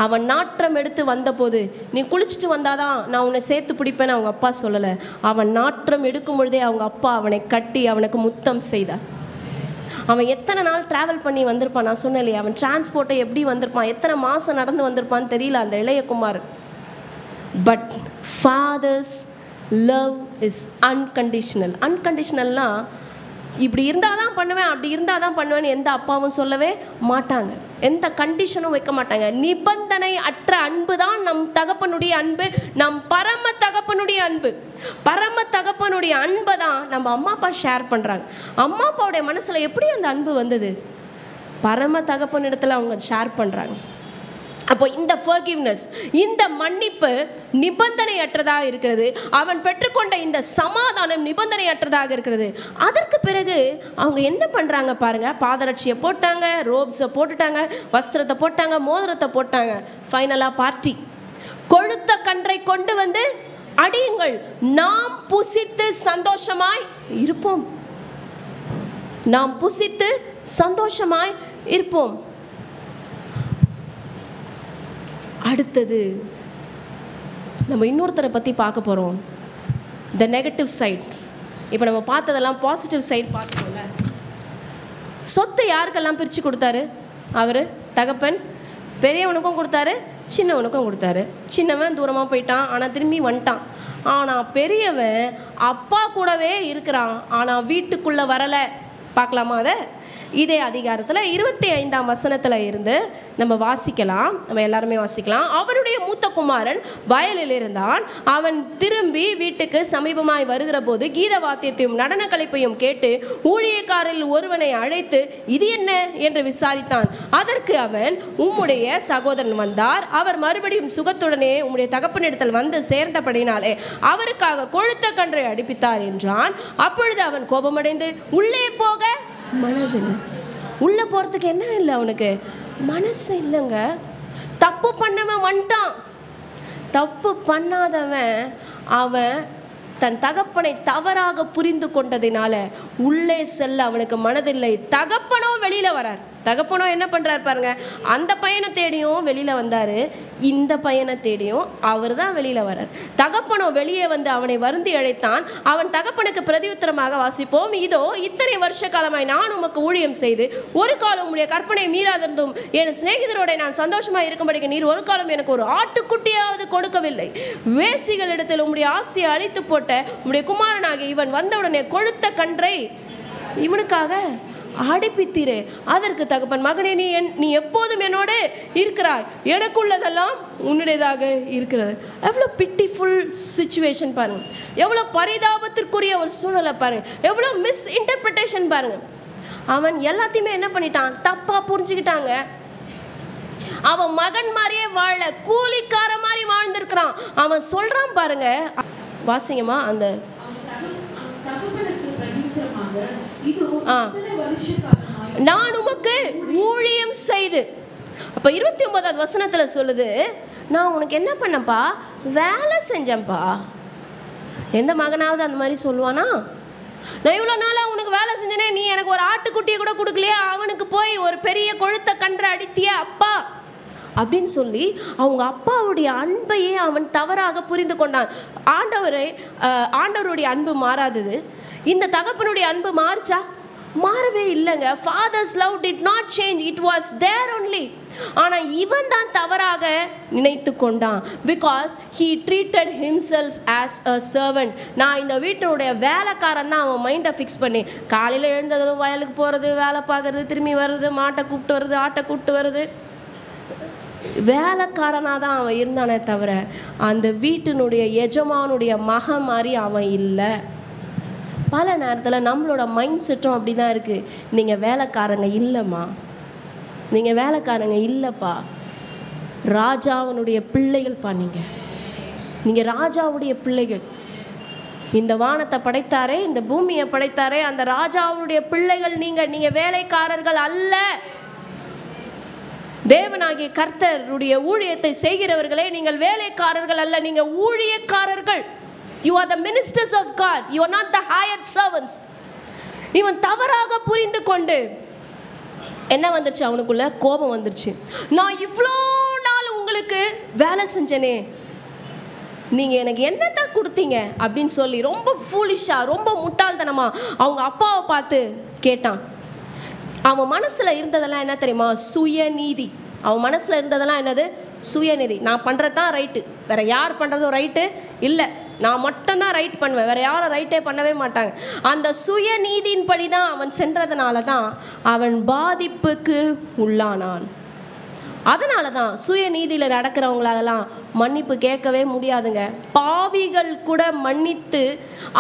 [SPEAKER 1] அவன் நாற்றம் எடுத்து வந்தபோது நீ குளிச்சுட்டு வந்தாதான் நான் உன்னை சேர்த்து பிடிப்பேன்னு அவங்க அப்பா சொல்லலை. அவன் நாற்றம் எடுக்கும் பொழுதே அவங்க அப்பா அவனை கட்டி அவனுக்கு முத்தம் செய்தார். அவன் எத்தனை நாள் ட்ராவல் பண்ணி வந்திருப்பான், நான் சொன்னேன் இல்லையா, அவன் டிரான்ஸ்போர்ட்டை எப்படி வந்திருப்பான், எத்தனை மாதம் நடந்து வந்திருப்பான்னு தெரியல அந்த இளையகுமார். But father's love is unconditional. அன்கண்டிஷனல்னால் இப்படி இருந்தால் தான் பண்ணுவேன், அப்படி இருந்தால் தான் பண்ணுவேன்னு எந்த அப்பாவும் சொல்லவே மாட்டாங்க, எந்த கண்டிஷனும் வைக்க மாட்டாங்க. நிபந்தனை அற்ற அன்பு தான் நம் தகப்பனுடைய அன்பு, நம் பரம தகப்பனுடைய அன்பு. பரம தகப்பனுடைய அன்பை தான் நம்ம அம்மா அப்பா ஷேர் பண்ணுறாங்க. அம்மா அப்பாவுடைய மனசில் எப்படி அந்த அன்பு வந்தது? பரம தகப்பனிடத்தில் அவங்க ஷேர் பண்ணுறாங்க. அப்போ இந்த ஃபர்கிவ்னஸ், இந்த மன்னிப்பு நிபந்தனையற்றதாக இருக்கிறது. அவன் பெற்றுக்கொண்ட இந்த சமாதானம் நிபந்தனையற்றதாக இருக்கிறது. அதற்கு பிறகு அவங்க என்ன பண்ணுறாங்க பாருங்க, பாதரட்சியை போட்டாங்க, ரோப்ஸை போட்டுட்டாங்க, வஸ்திரத்தை போட்டாங்க, மோதிரத்தை போட்டாங்க. ஃபைனலாக பார்ட்டி. கொழுத்த கன்றை கொண்டு வந்து அடியுங்கள், நாம் புசித்து சந்தோஷமாய் இருப்போம், நாம் புசித்து சந்தோஷமாய் இருப்போம். அடுத்தது நம்ம இன்னொருத்தரை பற்றி பார்க்க போகிறோம், த நெகட்டிவ் சைட். இப்போ நம்ம பார்த்ததெல்லாம் பாசிட்டிவ் சைட் பார்த்துக்கோங்க. சொத்து யாருக்கெல்லாம் பிரித்து கொடுத்தாரு? அவர் தகப்பன் பெரியவனுக்கும் கொடுத்தாரு, சின்னவனுக்கும் கொடுத்தாரு. சின்னவன் தூரமாக போயிட்டான், ஆனால் திரும்பி வந்துட்டான். ஆனால் பெரியவன் அப்பா கூடவே இருக்கிறான், ஆனால் வீட்டுக்குள்ளே வரலை. பார்க்கலாமா? அதை இதே அதிகாரத்தில் 25ஆம் வசனத்தில் இருந்து நம்ம வாசிக்கலாம், நம்ம எல்லாருமே வாசிக்கலாம். அவருடைய மூத்த குமாரன் வயலில் இருந்தான். அவன் திரும்பி வீட்டுக்கு சமீபமாய் வருகிற போது கீத வாத்தியத்தையும் நடன கலைப்பையும் கேட்டு ஊழியக்காரில் ஒருவனை அழைத்து இது என்ன என்று விசாரித்தான். அதற்கு அவன், உம்முடைய சகோதரன் வந்தார், அவர் மறுபடியும் சுகத்துடனே உம்முடைய தகப்பனிடத்தில் வந்து சேர்ந்தபடினாலே அவருக்காக கொழுத்த கன்றை அடிப்பித்தார் என்றான். அப்பொழுது அவன் கோபமடைந்து உள்ளே போக மனதில்லை. உள்ளே போகிறதுக்கு என்ன இல்லை, அவனுக்கு மனசு இல்லைங்க. தப்பு பண்ணவன் வந்துட்டான். தப்பு பண்ணாதவன் அவன் தன் தகப்பனை தவறாக புரிந்து கொண்டதினால உள்ளே செல்ல அவனுக்கு மனதில்லை. தகப்பனோ வெளியில் வரார். தகப்பனோ என்ன பண்ணுறார் பாருங்க, அந்த பையனை தேடியும் வெளியில் வந்தார், இந்த பையனை தேடியும் அவர் தான் வெளியில் வரார். தகப்பனோ வெளியே வந்து அவனை வருந்தி அழைத்தான். அவன் தகப்பனுக்கு பிரதியுத்தரமாக வாசிப்போம், இதோ இத்தனை வருஷ காலமாய் நான் உமக்கு ஊழியம் செய்து ஒரு காலம் உடைய கற்பனை மீறாதிருந்தும் என் சிநேகிதரோட நான் சந்தோஷமாக இருக்கும்படிக்கு நீர் ஒரு காலம் எனக்கு ஒரு ஆட்டுக்குட்டியாவது கொடுக்கவில்லை. வேசிகளிடத்தில் உம்முடைய ஆசையை அழித்து போட்ட உம்முடைய குமாரனாக இவன் வந்தவுடனே கொழுத்த கன்றை இவனுக்காக அடிப்பித்தீரே. அதற்கு தகப்பன், மகனே நீ எப்போதும் என்னோட இருக்கிறாய், எனக்குள்ளதெல்லாம் உன்னுடையதாக இருக்கிறது. எவ்வளோ பிட்டிஃபுல் சிச்சுவேஷன் பாருங்க, எவ்வளோ பரிதாபத்திற்குரிய ஒரு சூழ்நிலை பாருங்க, எவ்வளோ மிஸ் இன்டர்பிரிட்டேஷன் பாருங்க. அவன் எல்லாத்தையுமே என்ன பண்ணிட்டான், தப்பா புரிஞ்சுக்கிட்டாங்க. அவன் மகன் மாதிரியே வாழ, கூலிக்கார மாதிரி வாழ்ந்திருக்கிறான். அவன் சொல்றான் பாருங்க, வாசிங்கம்மா அந்த நான் உமக்கு ஊழியம் செய்து. அப்ப 29ஆவது வசனத்துல சொல்லுது, நான் உனக்கு என்ன பண்ணப்பா, வேலை செஞ்சேன்ப்பா. எந்த மகனாவது அந்த மாதிரி சொல்லுவானா? நான் இவ்வளோ நாளாக உனக்கு வேலை செஞ்சேனே, நீ எனக்கு ஒரு ஆட்டுக்குட்டியை கூட கொடுக்கலையா, அவனுக்கு போய் ஒரு பெரிய கொழுத்த கன்றை அடித்திய அப்பா அப்படின்னு சொல்லி அவங்க அப்பாவுடைய அன்பையே அவன் தவறாக புரிந்து கொண்டான். ஆண்டவருடைய அன்பு மாறாதது, இந்த தகப்பனுடைய அன்பு மாறுச்சா? மாறவே இல்லைங்க. Father's love did not change, it was there only. ஆனால் இவன் தான் தவறாக நினைத்து கொண்டான். Because he treated himself as a servant. நான் இந்த வீட்டினுடைய வேலைக்காரன் தான் அவன் மைண்டை ஃபிக்ஸ் பண்ணி, காலையில் எழுந்ததும் வயலுக்கு போகிறது, வேலை பார்க்குறது, திரும்பி வர்றது, மாட்டை கூப்பிட்டு வருது, ஆட்டை கூப்பிட்டு வருது, வேலைக்காரனாக தான் அவன் இருந்தானே தவிர அந்த வீட்டினுடைய எஜமானுடைய மகன் மாதிரி அவன் இல்லை. பல நேரத்தில் நம்மளோட மைண்ட் செட்டும் அப்படி தான் இருக்குது. நீங்கள் வேலைக்காரங்க இல்லைம்மா, நீங்கள் வேலைக்காரங்க இல்லைப்பா, ராஜாவனுடைய பிள்ளைகள்ப்பா, நீங்கள் ராஜாவுடைய பிள்ளைகள். இந்த வானத்தை படைத்தாரே, இந்த பூமியை படைத்தாரே, அந்த ராஜாவுடைய பிள்ளைகள் நீங்கள் வேலைக்காரர்கள் அல்ல. தேவனாகிய கர்த்தருடைய ஊழியத்தை செய்கிறவர்களே, நீங்கள் வேலைக்காரர்கள் அல்ல, நீங்கள் ஊழியக்காரர்கள். You are the ministers of God. You are not the hired servants. இவன் தவறாக புரிந்து கொண்டு என்ன வந்துருச்சு, அவனுக்குள்ள கோபம் வந்துருச்சு. நான் இவ்வளோ நாள் உங்களுக்கு வேலை செஞ்சனே, நீங்கள் எனக்கு என்னத்தான் கொடுத்தீங்க அப்படின்னு சொல்லி ரொம்ப ஃபூலிஷாக, ரொம்ப முட்டாள்தனமா அவங்க அப்பாவை பார்த்து கேட்டான். அவன் மனசில் இருந்ததெல்லாம் என்ன தெரியுமா? சுயநீதி. அவன் மனசில் இருந்ததெல்லாம் என்னது? சுயநீதி. நான் பண்ணுறது தான் ரைட்டு, வேற யார் பண்ணுறதும் ரைட்டு இல்லை, நான் மட்டும்தான் ரைட் பண்ணுவேன், வேற யாரும் ரைட்டே பண்ணவே மாட்டாங்க. அந்த சுயநீதியின்படி தான் அவன் சென்றதுனால தான் அவன் பாதிப்புக்கு உள்ளானான். அதனால தான் சுயநீதியில் நடக்கிறவங்களாலலாம் மன்னிப்பு கேட்கவே முடியாதுங்க. பாவிகள் கூட மன்னித்து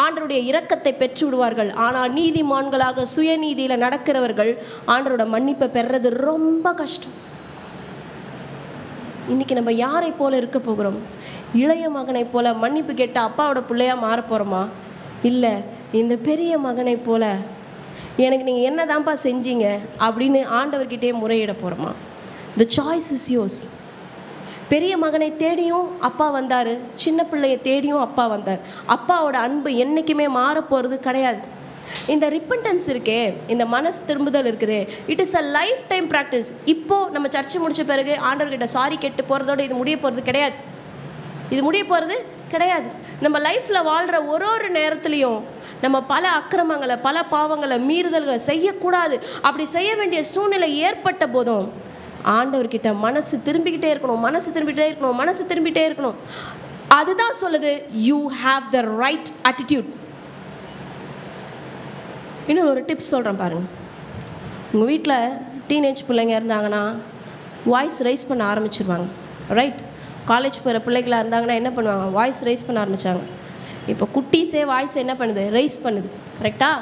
[SPEAKER 1] ஆண்டவருடைய இரக்கத்தை பெற்று விடுவார்கள். ஆனால் நீதிமான்களாக சுயநீதியில் நடக்கிறவர்கள் ஆண்டவரோட மன்னிப்பை பெறுறது ரொம்ப கஷ்டம். இன்றைக்கி நம்ம யாரை போல இருக்க போகிறோம்? இளைய மகனை போல மன்னிப்பு கேட்ட அப்பாவோட பிள்ளையாக மாற போகிறோமா? இல்லை, இந்த பெரிய மகனை போல எனக்கு நீங்கள் என்ன தான்ப்பா செஞ்சீங்க அப்படின்னு ஆண்டவர்கிட்டே முறையிட போகிறோமா? The choice is yours. பெரிய மகனை தேடியும் அப்பா வந்தார், சின்ன பிள்ளையை தேடியும் அப்பா வந்தார். அப்பாவோட அன்பு என்றைக்குமே மாற போகிறது கிடையாது. இந்த ரிப்பன்டன்ஸ் இருக்கே, இந்த மனசு திரும்புதல் இருக்குது, it is a life time practice. இப்போது நம்ம சர்ச்சை முடித்த பிறகு ஆண்டவர்கிட்ட சாரி கேட்டு போகிறதோடு இது முடிய போகிறது கிடையாது. இது முடிய போகிறது கிடையாது. நம்ம லைஃப்பில் வாழ்கிற ஒரு நேரத்துலையும் நம்ம பல அக்கிரமங்களை, பல பாவங்களை, மீறுதல்களை செய்யக்கூடாது. அப்படி செய்ய வேண்டிய சூழ்நிலை ஏற்பட்ட போதும் ஆண்டவர்கிட்ட மனசு திரும்பிக்கிட்டே இருக்கணும், மனசு திரும்பிகிட்டே இருக்கணும், மனசு திரும்பிகிட்டே இருக்கணும். அதுதான் சொல்லுது, you have the right attitude. இன்னொரு ஒரு டிப்ஸ் சொல்கிறேன் பாருங்கள். உங்கள் வீட்டில் டீனேஜ் பிள்ளைங்க இருந்தாங்கன்னா வாய்ஸ் ரைஸ் பண்ண ஆரம்பிச்சிருவாங்க, ரைட்? காலேஜ் போகிற பிள்ளைகளாக இருந்தாங்கன்னா என்ன பண்ணுவாங்க? வாய்ஸ் ரைஸ் பண்ண ஆரம்பித்தாங்க. இப்போ குட்டீஸே வாய்ஸ் என்ன பண்ணுது? ரைஸ் பண்ணுது, கரெக்டாக?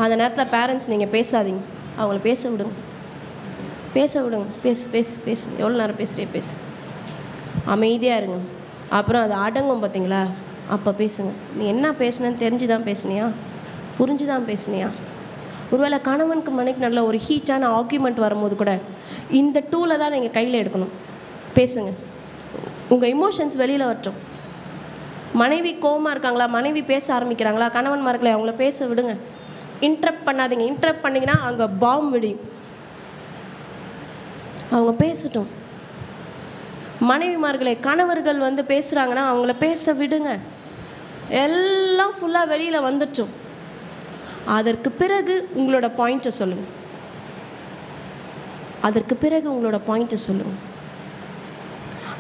[SPEAKER 1] அந்த நேரத்தில் பேரண்ட்ஸ் நீங்கள் பேசாதீங்க, அவங்கள பேச விடுங்க, பேச விடுங்க. பேசு பேசு பேசு, எவ்வளோ நேரம் பேசுகிறிய பேசு, அமைதியாக இருங்க. அப்புறம் அது அடங்கும் பார்த்தீங்களா, அப்போ பேசுங்க. நீ என்ன பேசுனேன்னு தெரிஞ்சு தான் பேசுனியா, புரிஞ்சு தான் பேசுனியா? ஒருவேளை கணவனுக்கு மனைக்கு நல்ல ஒரு ஹீட்டான ஆர்கியூமெண்ட் வரும்போது கூட இந்த டூலை தான் நீங்கள் கையில் எடுக்கணும். பேசுங்க, உங்கள் இமோஷன்ஸ் வெளியில் வரட்டும். மனைவி கோவமாக இருக்காங்களா, மனைவி பேச ஆரம்பிக்கிறாங்களா, கணவன்மார்களை அவங்கள பேச விடுங்க, இன்டரப்ட் பண்ணாதீங்க. இன்டரப்ட் பண்ணிங்கன்னா அங்கே பாம் விடியும். அவங்க பேசட்டும். மனைவிமார்களை கணவர்கள் வந்து பேசுகிறாங்கன்னா அவங்கள பேச விடுங்க, எல்லாம் ஃபுல்லாக வெளியில் வந்துட்டோம். அதற்கு பிறகு உங்களோட பாயிண்ட்டை சொல்லுங்கள், அதற்கு பிறகு உங்களோட பாயிண்ட்டை சொல்லுங்கள்.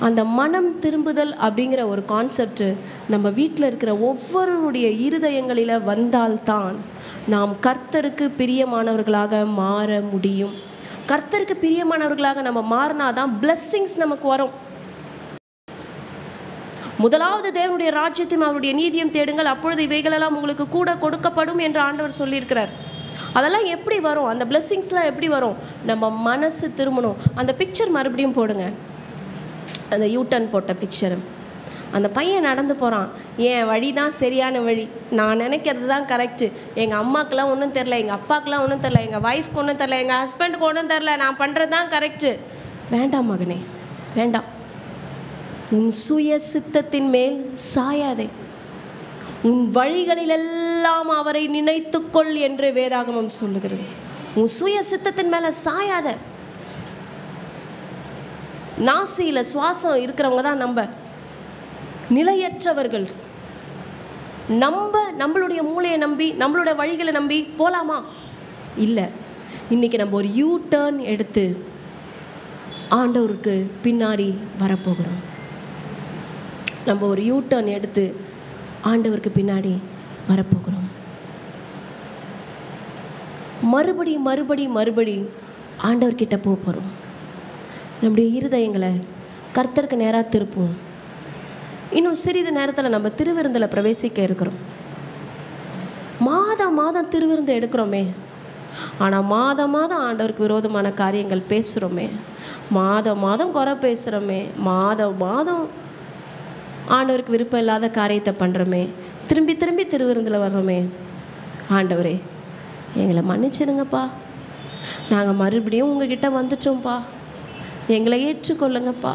[SPEAKER 1] அந்த மனம் திரும்புதல் அப்படிங்கிற ஒரு கான்செப்ட் நம்ம வீட்டில் இருக்கிற ஒவ்வொருடைய இருதயங்களில் வந்தால்தான் நாம் கர்த்தருக்கு பிரியமானவர்களாக மாற முடியும். கர்த்தருக்கு பிரியமானவர்களாக நம்ம மாறினாதான் பிளெஸ்ஸிங்ஸ் நமக்கு வரும். முதலாவது தேவனுடைய ராஜ்யத்தையும் அவருடைய நீதியும் தேடுங்கள், அப்பொழுது இவைகளெல்லாம் உங்களுக்கு கூட கொடுக்கப்படும் என்று ஆண்டவர் சொல்லியிருக்கிறார். அதெல்லாம் எப்படி வரும்? அந்த பிளெஸ்ஸிங்ஸ்லாம் எப்படி வரும்? நம்ம மனசு திரும்பணும். அந்த பிக்சர் மறுபடியும் போடுங்க, அந்த யூட்டன் போட்ட பிக்சரு. அந்த பையன் நடந்து போகிறான், என் வழி தான் சரியான வழி, நான் நினைக்கிறது தான் கரெக்டு, எங்கள் அம்மாக்கெலாம் ஒன்றும் தெரில, எங்கள் அப்பாக்கெலாம் ஒன்றும் தெரில, எங்கள் ஒய்ஃப்க்கு ஒன்றும் தெரில, எங்கள் ஹஸ்பண்டுக்கு ஒன்றும் தெரில, நான் பண்ணுறது தான் கரெக்டு. வேண்டாம் மகனே, வேண்டாம். உன் சுய சித்தத்தின் மேல் சாயாதே, உன் வழிகளிலெல்லாம் அவரை நினைத்துக்கொள் என்று வேதாகமம் சொல்லுகிறது. உன் சுய சித்தத்தின் மேலே சாயாத. நாசியில் சுவாசம் இருக்கிறவங்க தான் நம்ம நிலையற்றவர்கள். நம்மளுடைய மூளையை நம்பி, நம்மளோட வழிகளை நம்பி போகலாமா? இல்லை. இன்றைக்கி நம்ம ஒரு யூ டர்ன் எடுத்து ஆண்டவருக்கு பின்னாடி வரப்போகிறோம். நம்ம ஒரு யூ டர்ன் எடுத்து ஆண்டவருக்கு பின்னாடி வரப்போகிறோம். மறுபடி ஆண்டவர்கிட்ட போகிறோம். நம்முடைய இருதயங்களை கர்த்தருக்கு நேராக திருப்போம். இன்னும் சிறிது நேரத்தில் நம்ம திருவிருந்தில் பிரவேசிக்க இருக்கிறோம். மாதம் திருவிருந்து எடுக்கிறோமே, ஆனால் மாதம் மாதம் ஆண்டவருக்கு விரோதமான காரியங்கள் பேசுகிறோமே, மாதம் மாதம் குறை பேசுகிறோமே, மாதம் மாதம் ஆண்டவருக்கு விருப்பம் இல்லாத காரியத்தை பண்ணுறோமே, திரும்பி திரும்பி திருவிருந்தில் வர்றோமே. ஆண்டவரே எங்களை மன்னிச்சிடுங்கப்பா, நாங்கள் மறுபடியும் உங்ககிட்ட வந்துட்டோம்ப்பா, எங்களை ஏற்றுக்கொள்ளுங்கப்பா.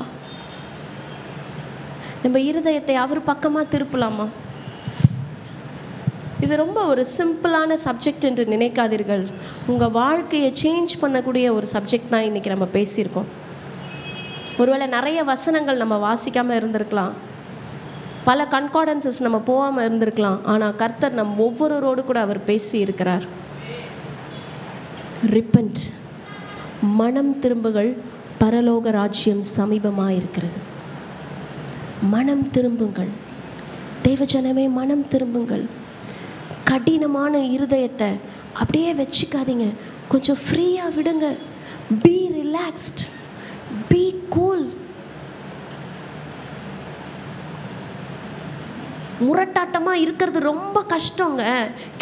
[SPEAKER 1] நம்ம இருதயத்தை அவர் பக்கமாக திருப்பலாமா? இது ரொம்ப ஒரு சிம்பிளான சப்ஜெக்ட் என்று நினைக்காதீர்கள். உங்கள் வாழ்க்கையை சேஞ்ச் பண்ணக்கூடிய ஒரு சப்ஜெக்ட் தான் இன்றைக்கி நம்ம பேசியிருக்கோம். ஒருவேளை நிறைய வசனங்கள் நம்ம வாசிக்காமல் இருந்திருக்கலாம், பல கன்கார்டன்சஸ் நம்ம போகாமல் இருந்திருக்கலாம். ஆனால் கர்த்தர் நம் ஒவ்வொருவரோடு கூட அவர் பேசி இருக்கிறார். ரிப்பன்ட், மனம் திரும்புகள், பரலோக ராஜ்யம் சமீபமாக இருக்கிறது. மனம் திரும்புங்கள் தேவஜனமே, மனம் திரும்புங்கள். கடினமான இருதயத்தை அப்படியே வச்சுக்காதீங்க, கொஞ்சம் ஃப்ரீயாக விடுங்க. Be relaxed, be cool. முரட்டாட்டமாக இருக்கிறது ரொம்ப கஷ்டங்க,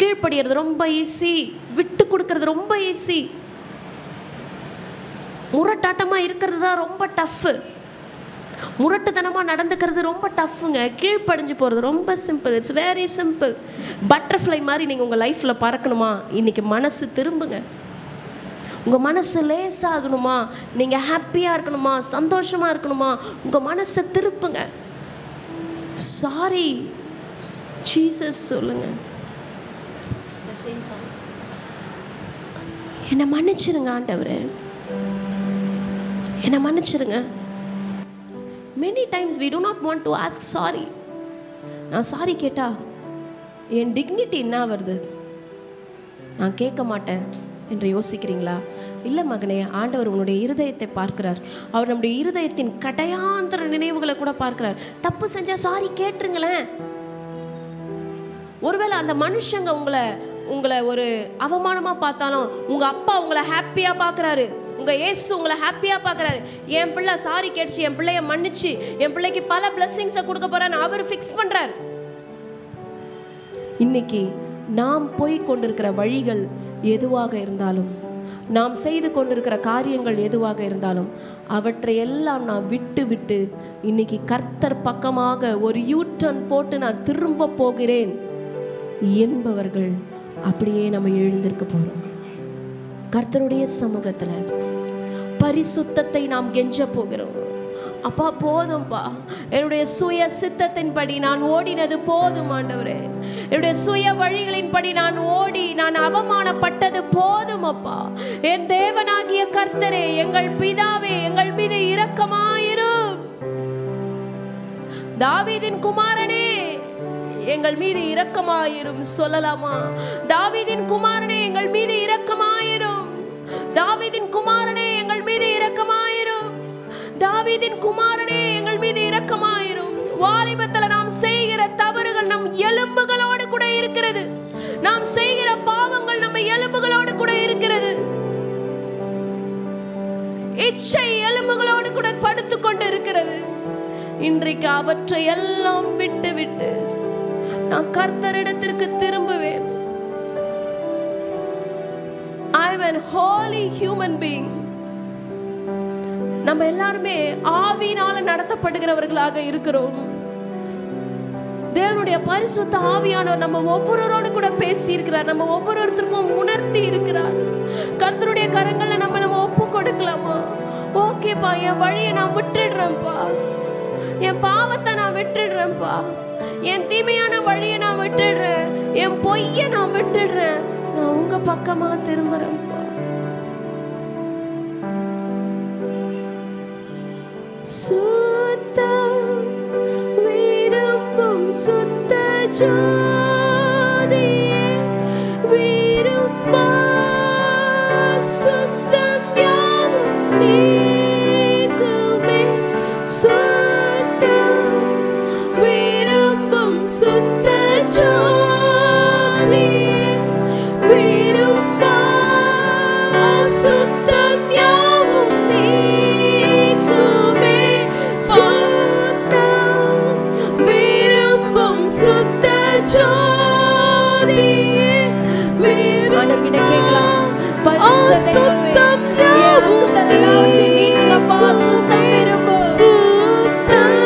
[SPEAKER 1] கீழ்ப்படிகிறது ரொம்ப ஈஸி, விட்டு கொடுக்கறது ரொம்ப ஈஸி. முரட்டாட்டமாக இருக்கிறது தான் ரொம்ப டஃப்பு, முரட்டுத்தனமாக நடந்துக்கிறது ரொம்ப டஃப்புங்க. கீழ்ப்படிஞ்சு போகிறது ரொம்ப simple. It's very simple. Butterfly மாதிரி நீங்கள் உங்கள் லைஃப்பில் பறக்கணுமா, இன்றைக்கி மனசு திரும்புங்க. உங்கள் மனசு லேசாகணுமா, நீங்கள் ஹாப்பியாக இருக்கணுமா, சந்தோஷமாக இருக்கணுமா, உங்கள் மனசை திருப்புங்க. சாரி ஜீசஸ் சொல்லுங்க, என்னை மன்னிச்சிருங்க ஆண்டவரே, என்னை மன்னிச்சிருங்க. Many times we do not want to ask sorry. நான் சாரி கேட்டா என் டிக்னிட்டி என்ன வருது, நான் கேட்க மாட்டேன் என்று யோசிக்கிறீங்களா? இல்லை மகனே, ஆண்டவர் உன்னுடைய இருதயத்தை பார்க்கிறார். அவர் நம்முடைய இருதயத்தின் கடையாந்தர நினைவுகளை கூட பார்க்கிறார். தப்பு செஞ்சால் சாரி கேட்டுருங்களேன். ஒருவேளை அந்த மனுஷங்க உங்களை ஒரு அவமானமாக பார்த்தாலும் உங்கள் அப்பா உங்களை ஹாப்பியாக பார்க்குறாரு, உங்கள் இயேசு உங்களை ஹாப்பியாக பார்க்குறாரு. என் பிள்ளை சாரி கேட்டுச்சு, என் பிள்ளைய மன்னிச்சு என் பிள்ளைக்கு பல பிளெஸிங்ஸை கொடுக்க போகிறான்னு அவர் ஃபிக்ஸ் பண்ணுறார். இன்னைக்கு நாம் போய் கொண்டிருக்கிற வழிகள் எதுவாக இருந்தாலும், நாம் செய்து கொண்டிருக்கிற காரியங்கள் எதுவாக இருந்தாலும், அவற்றையெல்லாம் நான் விட்டு இன்னைக்கு கர்த்தர் பக்கமாக ஒரு யூட்டர்ன் போட்டு நான் திரும்ப போகிறேன் என்பவர்கள் அப்படியே நம்ம எழுந்திருக்க போகிறோம். கர்த்தருடைய சமூகத்தில் பரிசுத்தத்தை நாம் கெஞ்ச போகிறோம். அப்பா போதும்பா, என்னுடைய சுய சித்தத்தின்படி நான் ஓடினது போதும் ஆண்டவரே. என்னுடைய சுய வழிகளின்படி நான் ஓடி நான் அவமானப்பட்டது போதும் அப்பா. என் தேவனாகிய கர்த்தரே, எங்கள் பிதாவே, எங்கள் மீது இரக்கமாயிரும். தாவீதின் குமாரனே, எங்கள் மீது இரக்கமாயிரும் சொல்லலாமா? தாவீதின் குமாரனே, எங்கள் மீது இரக்கமாயிரும். தாவீதின் குமாரனே, எங்கள் மீது இரக்கமாயிரும். தாவீதின் குமாரனே, எங்கள் மீது இரக்கமாயிரும். வாலிபத்தில் நாம் செய்கிற தவறுகள் நம் எலும்புகளோடு கூட இருக்கிறது. நாம் செய்கிற பாவங்கள் நம்ம எலும்புகளோடு கூட இருக்கிறது. இச்சை எலும்புகளோடு கூட படுத்துக் கொண்டு இருக்கிறது. இன்றைக்கு அவற்றை எல்லாம் விட்டு நான் கர்த்தரிடத்திற்கு திரும்புவேன். I am a holy human being. நம்ம எல்லாருமே ஆவியினால நடத்தப்படுகிறவர்களாக இருக்கிறோம். தேவனுடைய பரிசுத்த ஆவியானவர் நம்ம ஒவ்வொருவரோடு கூட பேசி இருக்கிறார், நம்ம ஒவ்வொருத்தருக்கும் உணர்த்தி இருக்கிறார். கர்த்தருடைய கரங்களை நம்ம ஒப்பு கொடுக்கலாமா? ஓகேப்பா, என் வழியை நான் விட்டுடுறேன்ப்பா, என் பாவத்தை நான் விட்டுடுறேன்ப்பா, என் தீமையான வழியை நான் விட்டுடுறேன், என் பொய்யை நான் விட்டுடுறேன், நான் உங்க பக்கமா திரும்புறேன்ப்பா. சுத்த விரும்பும் சுத்த ஜோதியே, விரும்பா சுத்தம் யாவும் நீக்குமே. சுத்த விரும்பும் சுத்த ஜோதியே, விரும்பா சுத்தம் யாவும் நீக்குமே. சுத்த விரும்பும் சுத்த ஜோதியே, இல்லாததெல்லாம் வச்சு நீக்குங்கப்பா. சுத்தம் விரும்பும், சுத்தம்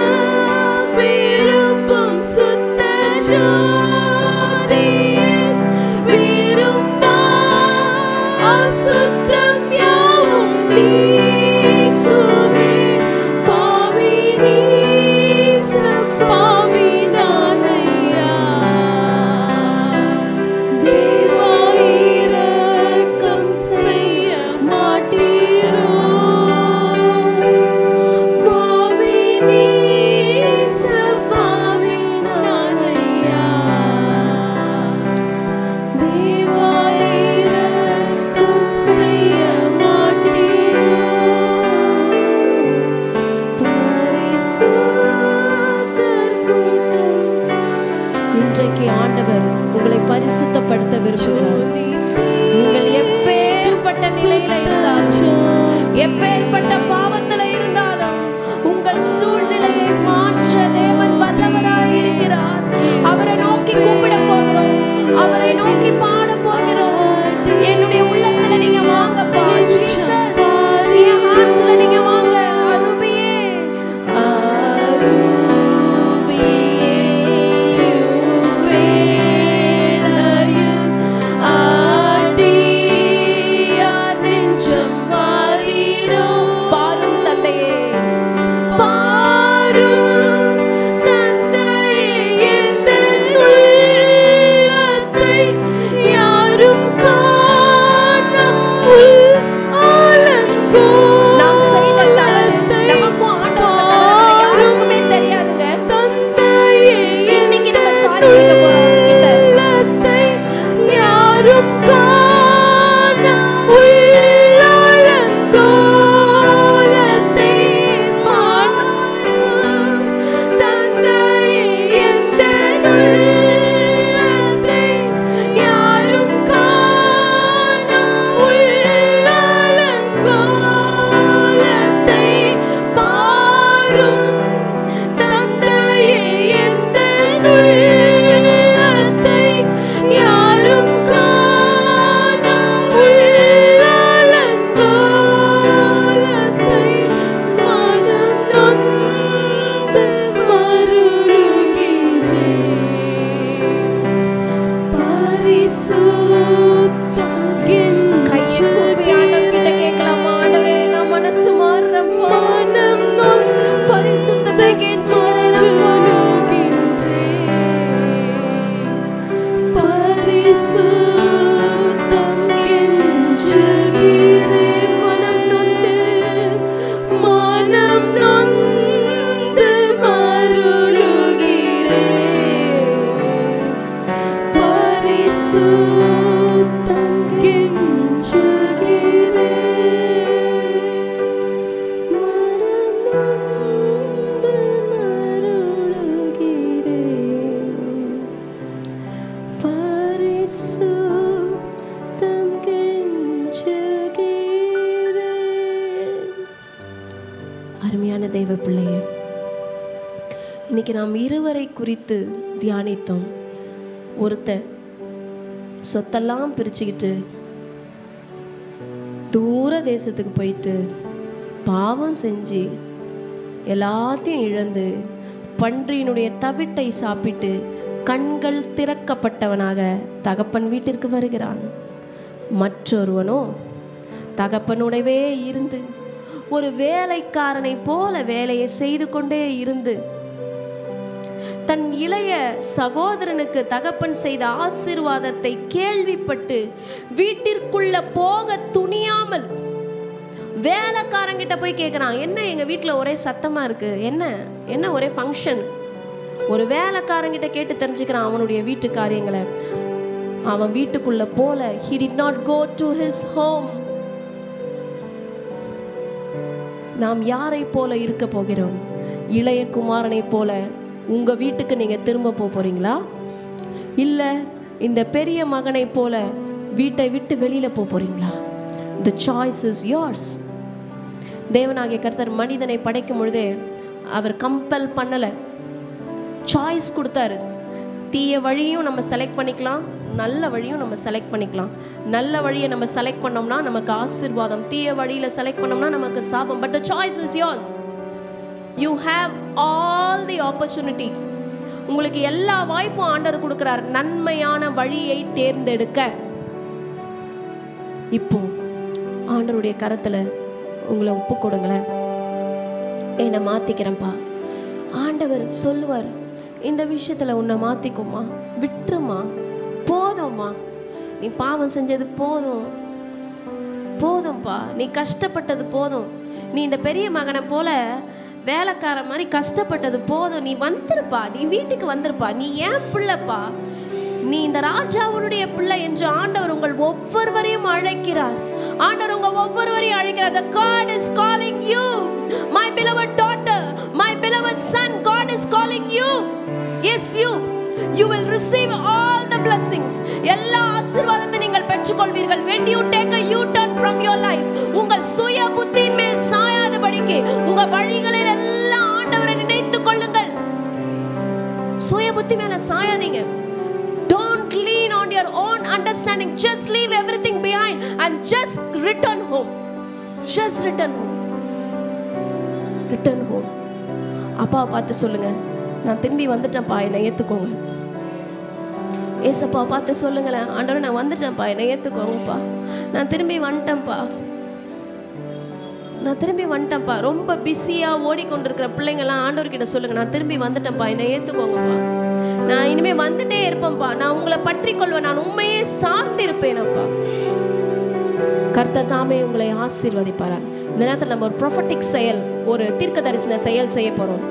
[SPEAKER 1] விரும்பும் சுத்த ஜோதியே விரும்பா அசுத்தம் யாவும் நீக்குமே. பாவி நீசம் பாவி நானையா, தேவா இரக்கம் செய்ய மாட்டீரோ. பாவி நீச பாவி நானையா, தேவா இரக்கம் செய்ய மாட்டீரோ. பரிசுத்தர் கூட்டம். இன்றைக்கு ஆண்டவர் உங்களை பரிசுத்தப்படுத்த விரும்புகிறார். நீங்கள் எப்பேற்பட்ட நிலையில இருந்தாலும், எப்பேற்பட்ட பாவத்துல இருந்தாலும், உங்கள் சூழ்நிலையை மாற்ற தேவன் வல்லவராய் இருக்கிறார். அவரை நோக்கி கூப்பிட போகிறோம், அவரை நோக்கி பாட போகிறோம். என்னுடைய உள்ளத்துல நீங்க வாங்கப்பா, ஜீசஸ் என் ஹார்ட்ல நீங்க வாங்க. அருபியே அருமையான தெய்வ பிள்ளையே, இன்னைக்கு நாம் இருவரை குறித்து தியானித்தோம். ஒருத்தன் சொத்தெல்லாம் பிரிச்சுக்கிட்டு தூர தேசத்துக்கு போயிட்டு பாவம் செஞ்சு எல்லாத்தையும் இழந்து பன்றியினுடைய தவிட்டை சாப்பிட்டு கண்கள் திறக்கப்பட்டவனாக தகப்பன் வீட்டிற்கு வருகிறான். மற்றொருவனோ தகப்பனுடையவே இருந்து ஒரு வேலைக்காரனை போல வேலையை செய்து கொண்டே இருந்து தன் இளைய சகோதரனுக்கு தகப்பன் செய்த ஆசீர்வாதத்தை கேள்விப்பட்டு வீட்டிற்குள்ள போக துணியாமல் வேலைக்காரங்கிட்ட போய் கேட்குறான், என்ன எங்கள் வீட்டில் ஒரே சத்தமாக இருக்குது, என்ன ஒரே ஃபங்க்ஷன். ஒரு வேலைக்காரங்கிட்ட கேட்டு தெரிஞ்சுக்கிறான் அவனுடைய வீட்டு காரியங்களை. அவன் வீட்டுக்குள்ள போல. he did not go to his home. நாம் யாரை போல இருக்க போகிறோம்? இளைய குமாரனை போல உங்க வீட்டுக்கு நீங்க திரும்ப போறீங்களா? இல்ல இந்த பெரிய மகனை போல வீட்டை விட்டு வெளியில போறீங்களா? The choice is yours. தேவனாகிய கர்த்தர் மனிதனை படைக்கும் பொழுதே அவர் கம்பல் பண்ணல, சாய்ஸ் கொடுத்தாரு. தீய வழியும் நம்ம செலக்ட் பண்ணிக்கலாம், நல்ல வழியும் நம்ம செலக்ட் பண்ணிக்கலாம். நல்ல வழியை நம்ம செலக்ட் பண்ணோம்னா நமக்கு ஆசீர்வாதம், தீய வழியில் செலக்ட் பண்ணோம்னா நமக்கு சாபம். But the choice is yours. You have all the opportunity. உங்களுக்கு எல்லா வாய்ப்பும் ஆண்டவர் கொடுக்கிறார் நன்மையான வழியை தேர்ந்தெடுக்க. இப்போ ஆண்டவருடைய கரத்தில் உங்களை ஒப்பு கொடுங்களேன். என்னை மாற்றிக்கிறேன்ப்பா. ஆண்டவர் சொல்லுவார், இந்த விஷயத்தில் உன்னை மாற்றிக்குமா, விட்டுருமா, போதும்மா, நீ பாவம் செஞ்சது போதும், போதும்ப்பா, நீ கஷ்டப்பட்டது போதும், நீ இந்த பெரிய மகனை போல வேலைக்கார மாதிரி கஷ்டப்பட்டது போதும், நீ வந்துருப்பா, நீ வீட்டுக்கு வந்துருப்பா, நீ ஏன் பிள்ளைப்பா, நீ இந்த ராஜாவுடைய பிள்ளை என்று ஆண்டவர் உங்கள் ஒவ்வொருவரையும் அழைக்கிறார். ஆண்டவர் உங்கள் ஒவ்வொருவரையும் அழைக்கிறார். The God is calling you, my beloved daughter, my beloved son. God is calling you. Yes, you will receive all the blessings. எல்லா ஆசீர்வாதத்தை நீங்கள் பெற்றுக்கொள்வீர்கள். When you take a U-turn from your life, உங்கள் சுய புத்தியின் மேல் சாயாதபடிக்கு உங்கள் வழிகளில் எல்லாம் ஆண்டவரை நினைத்துக் கொள்ளுங்கள். சுய புத்தி மேல சாயாதீங்க. Don't lean on your own understanding. Just leave everything behind and just return home. Just return home. Return home. அப்பாவை பார்த்து சொல்லுங்க, நான் திரும்பி வந்துட்டேன்ப்பா, என்னை ஏற்றுக்கோங்க. ஏசப்பா பார்த்து சொல்லுங்களேன், ஆண்டவரே நான் வந்துட்டேன்ப்பா, என்னை ஏற்றுக்கோங்கப்பா, நான் திரும்பி வந்துட்டேன்ப்பா, நான் திரும்பி வந்துட்டேன்ப்பா. ரொம்ப பிஸியாக ஓடிக்கொண்டிருக்கிற பிள்ளைங்கள்லாம் ஆண்டவர்கிட்ட சொல்லுங்க, நான் திரும்பி வந்துட்டேன்ப்பா, என்னை ஏற்றுக்கோங்கப்பா, நான் இனிமேல் வந்துட்டே இருப்பேன்ப்பா, நான் உங்களை பற்றி கொள்வேன், நான் உண்மையே சார்ந்து இருப்பேனப்பா. கர்த்தர் தாமே உங்களை ஆசீர்வதிப்பாராங்க. இந்த நேரத்தில் நம்ம ஒரு ப்ரொஃபட்டிக் செயல், ஒரு தீர்க்க தரிசன செயல் செய்ய போகிறோம்.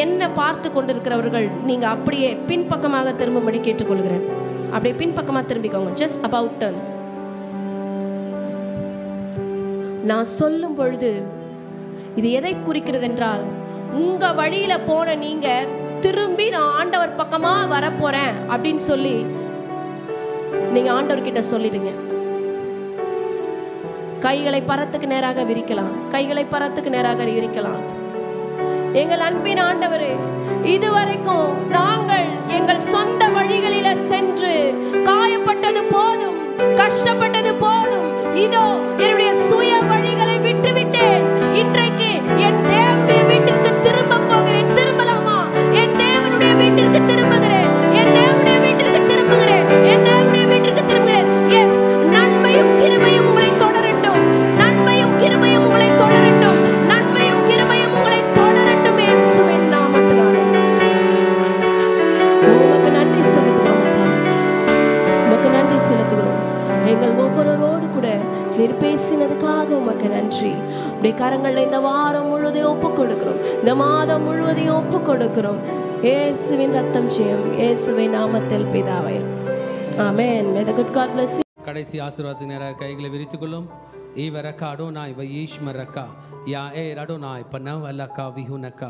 [SPEAKER 1] என்ன பார்த்து கொண்டிருக்கிறவர்கள் நீங்கள் அப்படியே பின்பக்கமாக திரும்பும்படி கேட்டுக்கொள்கிறேன். அப்படியே பின்பக்கமாக திரும்பிக்கோங்க. Just about turn. நான் சொல்லும் பொழுது இது எதை குறிக்கிறது என்றால், உங்கள் வழியில் போன நீங்கள் திரும்பி நான் ஆண்டவர் பக்கமாக வரப்போகிறேன் அப்படின்னு சொல்லி நீங்கள் ஆண்டவர்கிட்ட சொல்லிடுங்க. கைகளை பரத்துக்கு நேராக விரிக்கலாம், கைகளை பரத்துக்கு நேராக விரிக்கலாம். எங்கள் அன்பின் ஆண்டவரே, இதுவரைக்கும் நாங்கள் எங்கள் சொந்த வழிகளில சென்று காயப்பட்டது போதும், கஷ்டப்பட்டது போதும், இதோ என்னுடைய சுய வழிகளை விட்டுவிட்டேன். இன்றைக்கு என் தேவனுடைய வீட்டிற்கு திரும்ப போகிறேன். திரும்பலாமா? என் தேவனுடைய வீட்டிற்கு திரும்புகிறேன், என் தேவனுடைய வீட்டிற்கு திரும்புகிறேன், என் தேவனுடைய வீட்டிற்கு திரும்புகிறேன். எஸ், நன்மையும் கிருபையும் உங்களை தொடரட்டும், நன்மையும் கிருபையும் உங்களை தொடரட்டும், நன்மையும் கிருபையும் உங்களை தொடரட்டும் இயேசுவின் நாமத்தினாலே. உமக்கு நன்றி செலுத்துகிறோம், உமக்கு நன்றி செலுத்துகிறோம். எங்கள் ஒவ்வொருவரோடு கூட நீர் பேசினதுக்காக உமக்கு நன்றி. உடைய கரங்களில் இந்த வாரம் முழுவதையும் ஒப்புக் கொடுக்கிறோம், இந்த மாதம் முழுவதையும் ஒப்புக் கொடுக்கிறோம். இயேசுவின் ரத்தம் ஜெயம், இயேசுவின் நாமத்தில் பிதாவே, ஆமென். May the good God bless you.
[SPEAKER 2] கடைசி ஆசீர்வாதத்துக்கு நேராக கைகளை விரித்துக் கொள்ளும். ஈவரக்கா அடோனாய் வயீஷ்மரக்கா யா ஏ அடோனாய் பனவ் அல்லக்கா விஹுனக்கா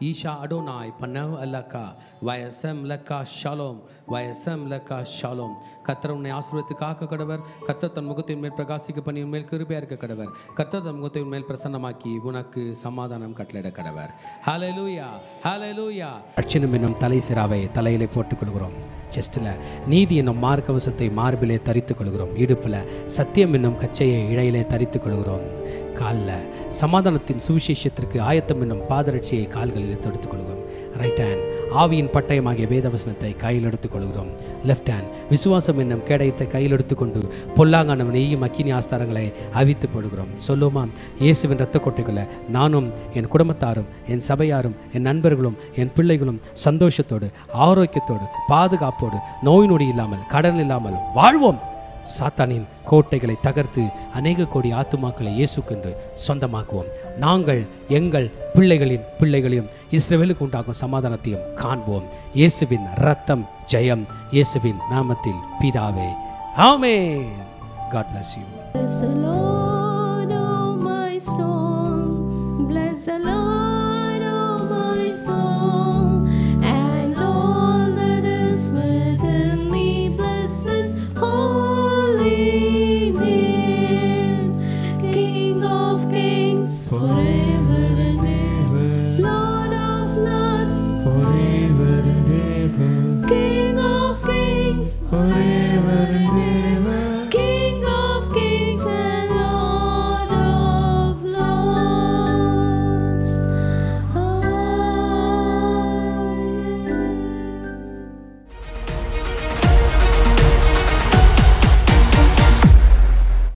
[SPEAKER 2] ஈஷா அடோனாய் பனவ் அல்லக்கா வயசம் லக்கா ஷாலோம் வயசம் லக்கா ஷாலோம். கர்த்தர் உன்னை ஆசீர்வதித்து காக்க கடவர். கர்த்தர் தன் முகத்தின் மேல் பிரகாசிக்க பண்ணி உன்மேல் கிருபையா இருக்க கடவர். கர்த்தர் தன் முகத்தின் மேல் பிரசன்னமாக்கி உனக்கு சமாதானம் கட்டளையிட கடவர். ஹல்லேலூயா, ஹல்லேலூயா. அட்சணம் என்னும் தலை சிராவை தலையிலே போட்டுக் கொள்கிறோம். செஸ்டில் நீதி என்னும் மார்க்கவசத்தை மார்பிலே தரித்துக் கொள்கிறோம். இடுப்பில் சத்தியம் என்னும் கச்சையை இழையிலே தரித்துக் கொள்கிறோம். காலில் சமாதானத்தின் சுவிசேஷத்திற்கு ஆயத்தம் என்னும் பாதரட்சியை கால்களில் தொடுத்துக் கொள்கிறோம். ரைட் ஹேண்ட் ஆவியின் பட்டயமாகிய வேதவசனத்தை கையில் எடுத்துக் கொள்கிறோம். லெஃப்ட் ஹேண்ட் விசுவாசம் என்னும் கேடயத்தை கையில் எடுத்துக்கொண்டு பொல்லாங்கான நெய்யும் அக்கினி ஆஸ்தாரங்களை அவித்து போடுகிறோம். சொல்லுமா, இயேசுவின் இரத்த கொட்டைகளை நானும் என் குடும்பத்தாரும் என் சபையாரும் என் நண்பர்களும் என் பிள்ளைகளும் சந்தோஷத்தோடு ஆரோக்கியத்தோடு பாதுகாப்போடு நோய் நொடி இல்லாமல் கடன் இல்லாமல் வாழ்வோம். சாத்தானின் கோட்டைகளை தகர்த்து அநேக கோடி ஆத்துமாக்களை இயேசுக்கென்று சொந்தமாக்குவோம். நாங்கள் எங்கள் பிள்ளைகளையும் இஸ்ரவேலுக்கு உண்டாகும் சமாதானத்தையும் காண்போம். இயேசுவின் இரத்தம் ஜெயம். இயேசுவின் நாமத்தில் பிதாவே, ஆமென். God bless you.
[SPEAKER 1] Bless the Lord, oh my soul. Bless the Lord, oh my soul. And all that is within me, bless His holy name. King of kings forever.